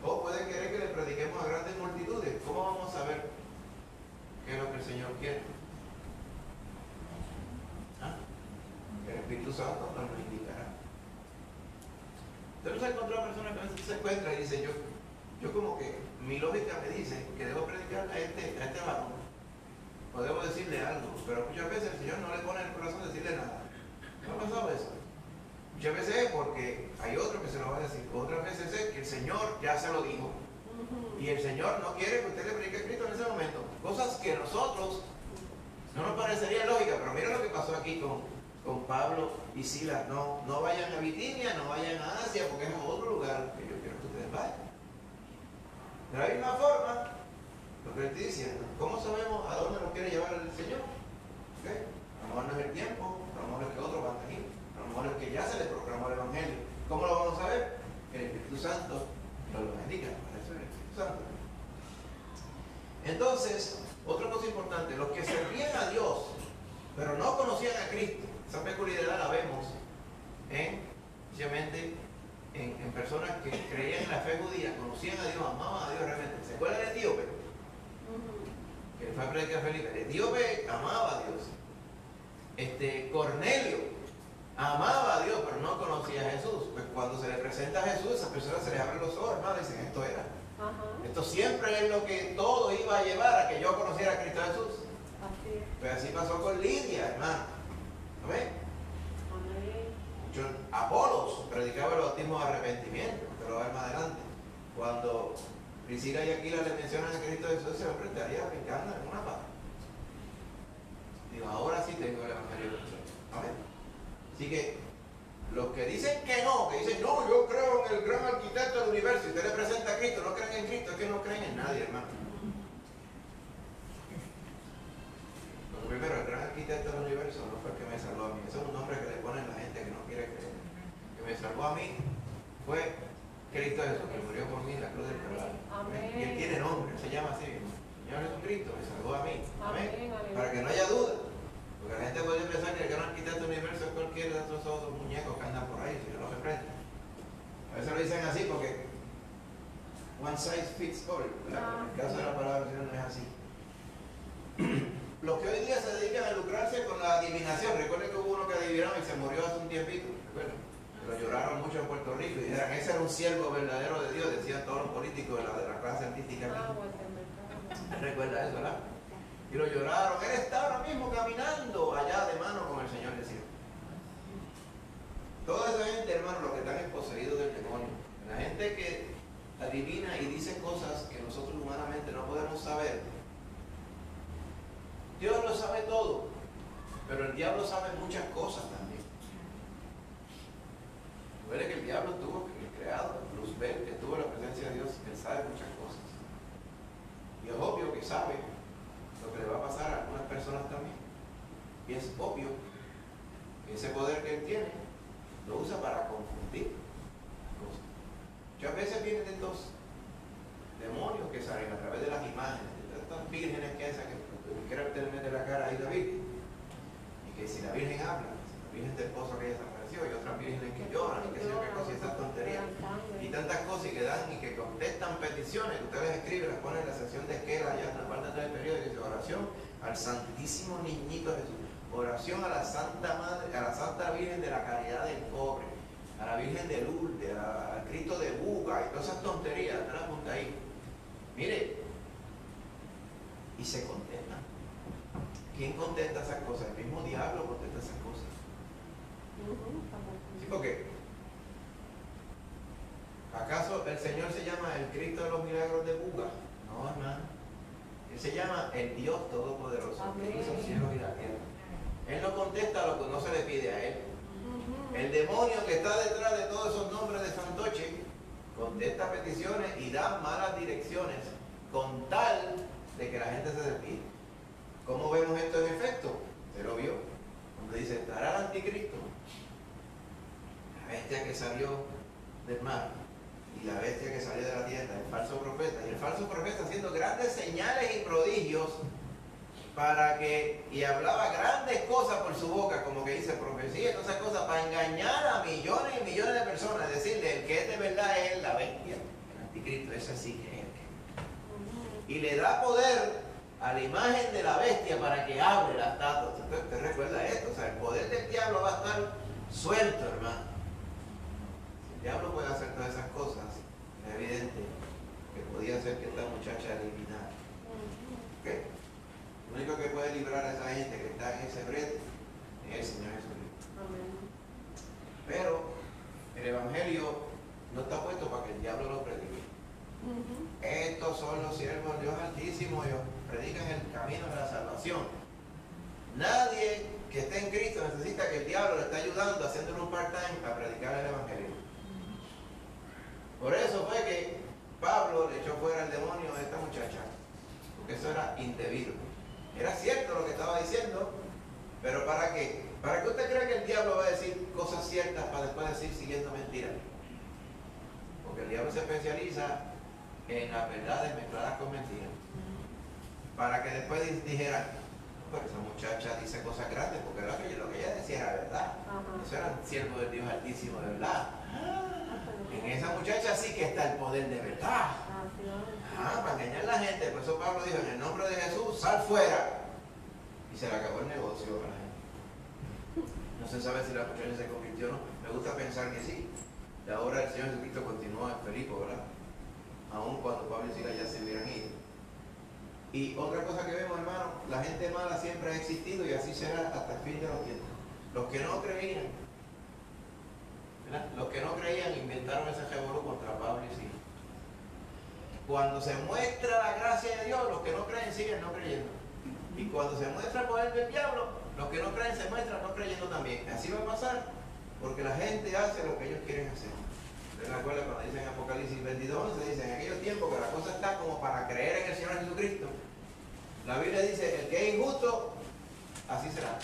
O puede querer que le prediquemos a grandes multitudes. ¿Cómo vamos a saber qué es lo que el Señor quiere? El Espíritu Santo nos lo indicará. Usted no se ha encontrado personas que a veces se encuentra y dice, yo como que mi lógica me dice que debo predicar a este varón, o debo decirle algo, pero muchas veces el Señor no le pone en el corazón decirle nada. ¿No ha pasado eso? Muchas veces es porque hay otro que se lo va a decir, otras veces es que el Señor ya se lo dijo y el Señor no quiere que usted le predique a Cristo en ese momento. Cosas que a nosotros no nos parecería lógica, pero mira lo que pasó aquí con Pablo y Silas. No vayan a Bitinia, no vayan a Asia, porque es otro lugar que yo quiero que ustedes vayan. De la misma forma, lo que le estoy diciendo, ¿cómo sabemos a dónde nos quiere llevar el Señor? ¿Okay? A lo mejor no es el tiempo, a lo mejor es que otros van a ir, a lo mejor es que ya se les proclamó el Evangelio. ¿Cómo lo vamos a saber? Que el Espíritu Santo nos lo indica, para eso es el Espíritu Santo. Entonces, otra cosa importante, los que servían a Dios, pero no conocían a Cristo, esa peculiaridad la vemos especialmente en personas que creían en la fe judía, conocían a Dios, amaban a Dios realmente. ¿Se acuerdan del etíope? Que fue a predicar a Felipe. El etíope amaba a Dios. Cornelio amaba a Dios, pero no conocía a Jesús. Pues cuando se le presenta a Jesús, a esas personas se les abren los ojos, hermano, y dicen, esto era. Esto siempre es lo que todo iba a llevar a que yo conociera a Cristo Jesús. Pues así pasó con Lidia, hermano. ¿Amén? Muchos Apolos predicaba el bautismo de arrepentimiento, pero lo va a ver más adelante. Cuando Priscila y Aquila le mencionan a Cristo Jesús, ese hombre estaría brincando en una pata. Digo, ahora sí tengo el Evangelio de Cristo. Amén. Así que los que dicen que no, que dicen, no, yo creo en el gran arquitecto del universo, y usted le presenta a Cristo, no creen en Cristo, es que no creen en nadie, hermano. Bueno, primero, el gran arquitecto del universo no fue el que me salvó a mí, ese es un nombre que le ponen la gente que no quiere creer. El que me salvó a mí fue Cristo Jesús, que murió por mí en la cruz del Calvario. Y él tiene nombre, él se llama así mismo. Señor Jesucristo me salvó a mí. Amén. Para que no haya duda. Porque la gente puede pensar que el gran arquitecto del universo es cualquiera de esos otros muñecos que andan por ahí, si no se prende. A veces lo dicen así porque one size fits all, ¿verdad? En el caso de la palabra del Señor no es así. Los que hoy día se dedican a lucrarse con la adivinación, recuerden que hubo uno que adivinaron y se murió hace un tiempito, ¿recuerdan? Lo lloraron mucho en Puerto Rico y dijeron, ese era un siervo verdadero de Dios, decían todos los políticos de la clase artística. Recuerda eso, ¿verdad? Y lo lloraron. Él está ahora mismo caminando allá de mano con el Señor del cielo. Toda esa gente, hermano, los que están poseídos del demonio, la gente que adivina y dice cosas que nosotros humanamente no podemos saber. Dios lo sabe todo, pero el diablo sabe muchas cosas también. Duele que el diablo tuvo creado, Luzbel, que tuvo la presencia de Dios, él sabe muchas cosas. Y es obvio que sabe lo que le va a pasar a algunas personas también. Y es obvio que ese poder que él tiene lo usa para confundir cosas. Muchas veces vienen de estos demonios que salen a través de las imágenes, de estas vírgenes que hacen que quieren meter la cara ahí la Virgen. Y que si la Virgen habla, si la Virgen del esposo que desapareció, y otras vírgenes que lloran, y que sé yo qué cosas, y esas tonterías. Y tantas cosas y que dan y que contestan peticiones que ustedes escriben, las ponen en la sección de esquela allá en la parte del periódico, y dice oración al Santísimo Niñito Jesús, oración a la Santa Madre, a la Santa Virgen de la Caridad del Pobre, a la Virgen de Lourdes, al Cristo de Buga y todas esas tonterías, no las apunta ahí. Mire, y se contestan. ¿Quién contesta esas cosas? El mismo diablo contesta esas cosas. Sí, porque ¿acaso el Señor se llama el Cristo de los milagros de Buga? No, hermano. Él se llama el Dios Todopoderoso, que hizo cielos y la tierra. Él no contesta lo que no se le pide a él. El demonio que está detrás de todos esos nombres de fantoche contesta peticiones y da malas direcciones con tal de que la gente se despide. ¿Cómo vemos esto en efecto? Se lo vio. Cuando dice, estará el anticristo, la bestia que salió del mar y la bestia que salió de la tierra, el falso profeta. Y el falso profeta haciendo grandes señales y prodigios para que, y hablaba grandes cosas por su boca, como que dice profecía y todas esas cosas, para engañar a millones y millones de personas, decirle, el que es de verdad es la bestia, el anticristo, ese sí que es el que. Y le da poder a la imagen de la bestia para que hable la estatua. ¿Usted recuerda esto? O sea, el poder del diablo va a estar suelto, hermano. Si el diablo puede hacer todas esas cosas, es evidente que podía hacer que esta muchacha eliminara. ¿Ok? Lo único que puede librar a esa gente que está en ese brete es el Señor Jesucristo. Pero el Evangelio no está puesto para que el diablo lo predique. Estos son los siervos de Dios Altísimo, ellos predican el camino de la salvación. Nadie que esté en Cristo necesita que el diablo le esté ayudando, haciéndole un part-time a predicar el Evangelio. Por eso fue que Pablo le echó fuera el demonio de esta muchacha, porque eso era indebido. Era cierto lo que estaba diciendo, pero ¿para qué? ¿Para qué usted cree que el diablo va a decir cosas ciertas para después decir siguiendo mentiras? Porque el diablo se especializa en las verdades mezcladas con mentiras. Para que después dijeran, pues esa muchacha dice cosas grandes, porque lo que ella decía era verdad. Eso era un siervo del Dios Altísimo de verdad. En esa muchacha sí que está el poder de verdad. Para engañar a la gente. Por eso Pablo dijo, en el nombre de Jesús, sal fuera. Y se le acabó el negocio a la gente. No se sabe si la muchacha se convirtió o no. Me gusta pensar que sí. La obra del Señor Jesucristo continuó en Felipe, ¿verdad? Aún cuando Pablo y Silas ya se hubieran ido. Y otra cosa que vemos, hermano, la gente mala siempre ha existido y así será hasta el fin de los tiempos. Los que no creían ¿verdad? Los que no creían inventaron ese revolú contra Pablo y Silas. Cuando se muestra la gracia de Dios, los que no creen siguen no creyendo. Y cuando se muestra el poder del diablo, los que no creen se muestran no creyendo también. Así va a pasar, porque la gente hace lo que ellos quieren hacer. ¿Ustedes recuerdan cuando dicen en Apocalipsis 22, se dice en aquellos tiempos que la cosa está como para creer en el Señor Jesucristo? La Biblia dice, el que es injusto, así será.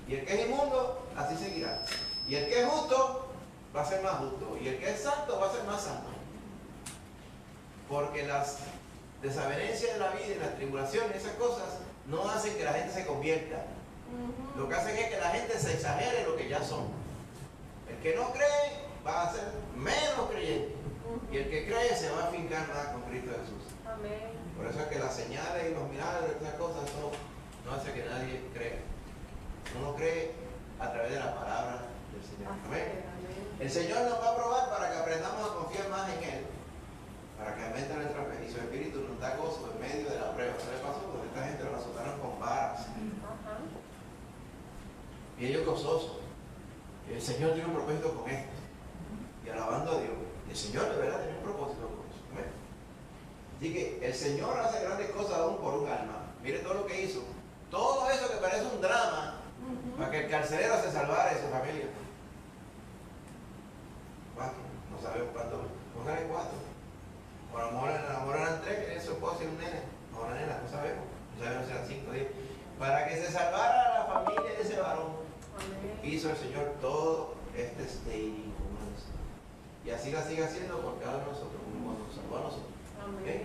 Y el que es inmundo, así seguirá. Y el que es justo, va a ser más justo. Y el que es santo, va a ser más santo. Porque las desavenencias de la vida y las tribulaciones, esas cosas, no hacen que la gente se convierta. Lo que hacen es que la gente se exagere lo que ya son. El que no cree va a ser menos creyente. Y el que cree se va a afincar más con Cristo Jesús. Amén. Por eso es que las señales y los milagros y esas cosas no hace que nadie crea. Uno cree a través de la palabra del Señor. Amén. El Señor nos va a probar para que aprendamos a confiar más en Él, para que aumente nuestra fe. Y su Espíritu nos da gozo en medio de la prueba. ¿Qué le pasó? Porque esta gente lo azotaron con varas. Y ellos gozosos. Y el Señor tiene un propósito con esto. Y alabando a Dios. Y el Señor de verdad tiene un propósito con eso. Amén. Así que el Señor hace grandes cosas aún por un alma. Mire todo lo que hizo. Todo eso que parece un drama, para que el carcelero se salvara de su familia. No sabemos cuánto. Póngale 4. O a lo mejor eran 3, eso puede ser un nene. O una nena, no sabemos. No sabemos si eran 5 o 10. Para que se salvara la familia de ese varón, hizo el Señor todo este staging. Y así la sigue haciendo por cada uno de nosotros, como nos salvó a nosotros. Amén.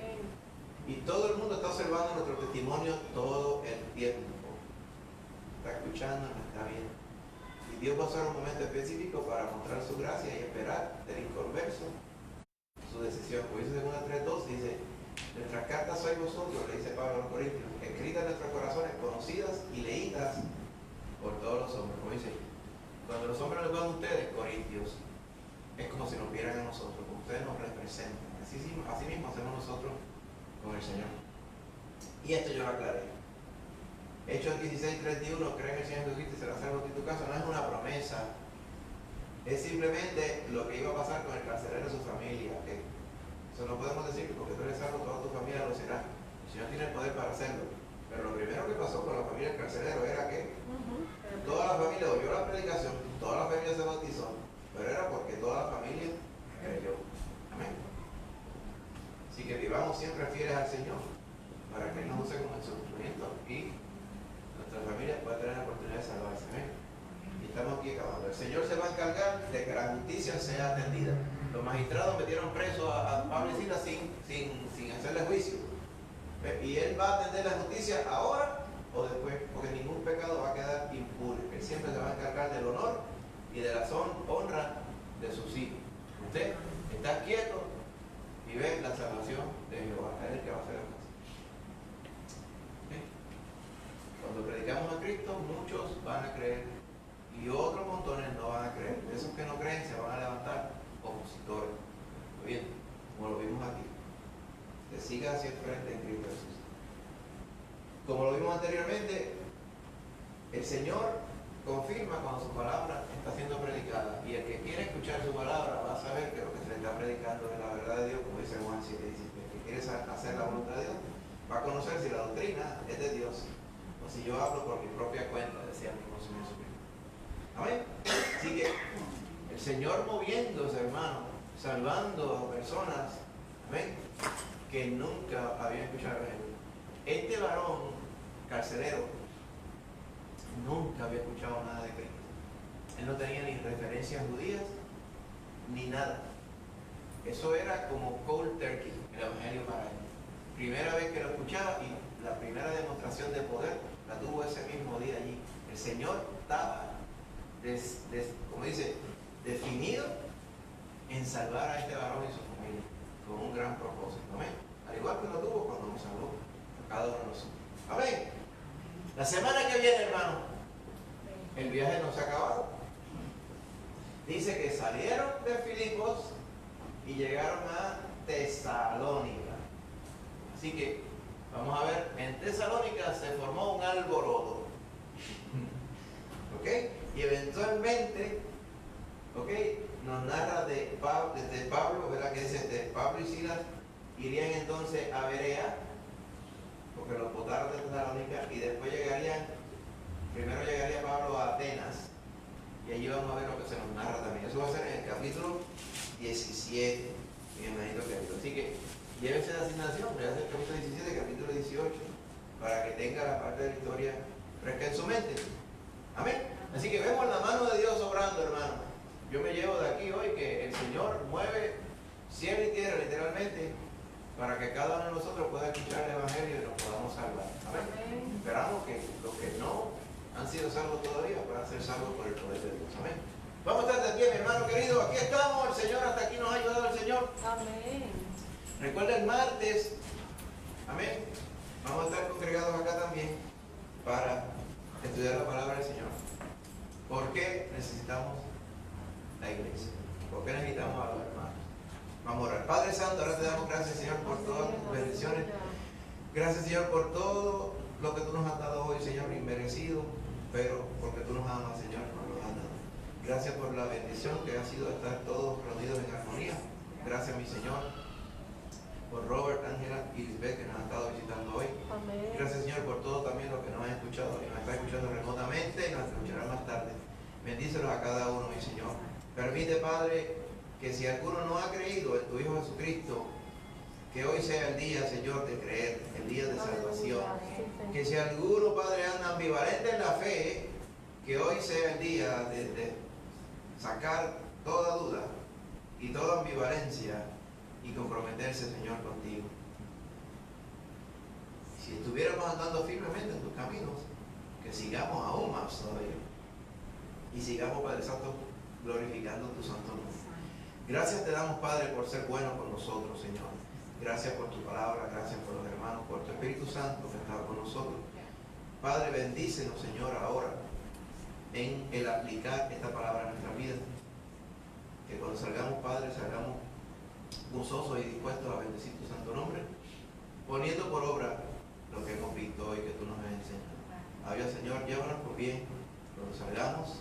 Y todo el mundo está observando nuestro testimonio todo el tiempo. Está escuchando, nos está viendo. Y Dios va a usar un momento específico para mostrar su gracia y esperar del inconverso su decisión. Como dice 2 3:2, dice, nuestras cartas sois vosotros, le dice Pablo a los Corintios, escritas en nuestros corazones, conocidas y leídas por todos los hombres. Como dice, cuando los hombres les van a ustedes, Corintios, es como si nos vieran a nosotros, como ustedes nos representan. Así mismo hacemos nosotros con el Señor. Y esto yo lo aclaré. Hechos 16:31, cree en el Señor Jesucristo y será salvo en tu casa, no es una promesa. Es simplemente lo que iba a pasar con el carcelero y su familia. ¿Okay? Eso no podemos decir, porque tú eres salvo, toda tu familia lo será. El Señor tiene el poder para hacerlo. Pero lo primero que pasó con la familia del carcelero era que toda la familia oyó la predicación, toda la familia se bautizó, pero era porque toda la familia creyó. Amén. Así que vivamos siempre fieles al Señor, para que Él nos use como instrumento y nuestra familia pueda tener la oportunidad de salvarse. Amén. Y estamos aquí acabando. El Señor se va a encargar de que la justicia sea atendida. Los magistrados metieron preso a Pablo y Silas sin hacerle juicio. Y Él va a atender la justicia ahora o después, porque ningún pecado va a quedar impune. Él siempre se va a encargar del honor y de la honra de sus hijos. Usted está quieto y ve la salvación de Jehová. Es el que va a hacer las cosas. Cuando predicamos a Cristo, muchos van a creer y otros montones no van a creer. Esos que no creen se van a levantar opositores. Muy bien, como lo vimos aquí. Que siga hacia el frente en Cristo Jesús. Como lo vimos anteriormente, el Señor confirma cuando su palabra está siendo predicada, y el que quiere escuchar su palabra va a saber que lo que se le está predicando es la verdad de Dios, como dice Juan 7:17. El que quiere hacer la voluntad de Dios va a conocer si la doctrina es de Dios o si yo hablo por mi propia cuenta, decía el mismo Señor Jesucristo. Amén. Así que el Señor moviéndose, hermano, salvando a personas, amén, que nunca habían escuchado el Evangelio. Este varón carcelero nunca había escuchado nada de Cristo. Él no tenía ni referencias judías ni nada. Eso era como cold turkey, el Evangelio para él. Primera vez que lo escuchaba y la primera demostración de poder la tuvo ese mismo día allí. El Señor estaba, como dice, definido en salvar a este varón y su familia con un gran propósito. Amén. Al igual que lo tuvo cuando nos salvó a cada uno de nosotros. Amén. La semana que viene, hermano, el viaje no se ha acabado. Dice que salieron de Filipos y llegaron a Tesalónica. Así que, vamos a ver, en Tesalónica se formó un alboroto. ¿Ok? Y eventualmente, ¿ok? Nos narra desde Pablo, ¿verdad? Que dice, Pablo y Silas irían entonces a Berea, porque los botaron de Tesalónica, y después primero llegaría Pablo a Atenas, y allí vamos a ver lo que se nos narra también. Eso va a ser en el capítulo 17, mi hermanito querido. Así que llévense la asignación, voy a hacer el capítulo 17, capítulo 18, para que tenga la parte de la historia fresca en su mente. Amén. Así que vemos la mano de Dios obrando, hermano. Yo me llevo de aquí hoy que el Señor mueve cielo y tierra, literalmente, para que cada uno de nosotros pueda escuchar el Evangelio y nos podamos salvar. Amén. Esperamos que los que no han sido salvos todavía puedan ser salvos por el poder de Dios. Amén. Vamos a estar de pie, mi hermano querido. Aquí estamos. El Señor, hasta aquí nos ha ayudado el Señor. Amén. Recuerda el martes. Amén. Vamos a estar congregados acá también para estudiar la palabra del Señor. ¿Por qué necesitamos la iglesia? ¿Por qué necesitamos a los hermanos? Vamos a orar. Padre Santo, ahora te damos gracias, Señor, por todas tus bendiciones. Gracias, Señor, por todo lo que tú nos has dado hoy, Señor, inmerecido, pero porque tú nos amas, Señor, nos lo has dado. Gracias por la bendición que ha sido estar todos reunidos en armonía. Gracias, mi Señor, por Robert, Ángela y Lisbeth, que nos han estado visitando hoy. Amén. Gracias, Señor, por todo también lo que nos han escuchado y nos está escuchando remotamente y nos escuchará más tarde. Bendícelos a cada uno, mi Señor. Permite, Padre, que si alguno no ha creído en tu Hijo Jesucristo, que hoy sea el día, Señor, de creer, el día de salvación. Que si alguno, Padre, anda ambivalente en la fe, que hoy sea el día de sacar toda duda y toda ambivalencia y comprometerse, Señor, contigo. Si estuviéramos andando firmemente en tus caminos, que sigamos aún más todavía. Y sigamos, Padre Santo, glorificando tu santo nombre. Gracias te damos, Padre, por ser bueno con nosotros, Señor. Gracias por tu palabra, gracias por los hermanos, por tu Espíritu Santo que está con nosotros. Padre, bendícenos, Señor, ahora en el aplicar esta palabra en nuestra vida. Que cuando salgamos, Padre, salgamos gozosos y dispuestos a bendecir tu santo nombre, poniendo por obra lo que hemos visto hoy que tú nos has enseñado. Adiós, Señor, llévanos por bien cuando salgamos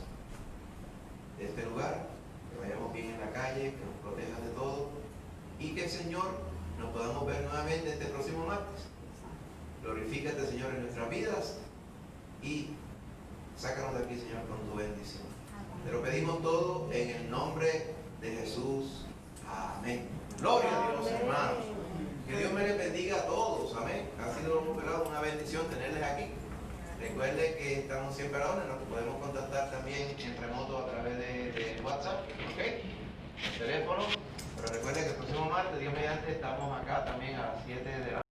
de este lugar, que vayamos bien en la calle, que nos protejas de todo y que, Señor, nos podamos ver nuevamente este próximo martes. Glorifícate, Señor, en nuestras vidas y sácanos de aquí, Señor, con tu bendición. Te lo pedimos todo en el nombre de Jesús. Amén. Gloria a Dios, hermanos. Que Dios me les bendiga a todos. Amén. Ha sido una bendición tenerles aquí. Recuerden que estamos siempre a la hora, nos podemos contactar también en remoto a través de WhatsApp, ¿ok? El teléfono. Pero recuerden que el próximo martes, Dios mediante, estamos acá también a las 7 de la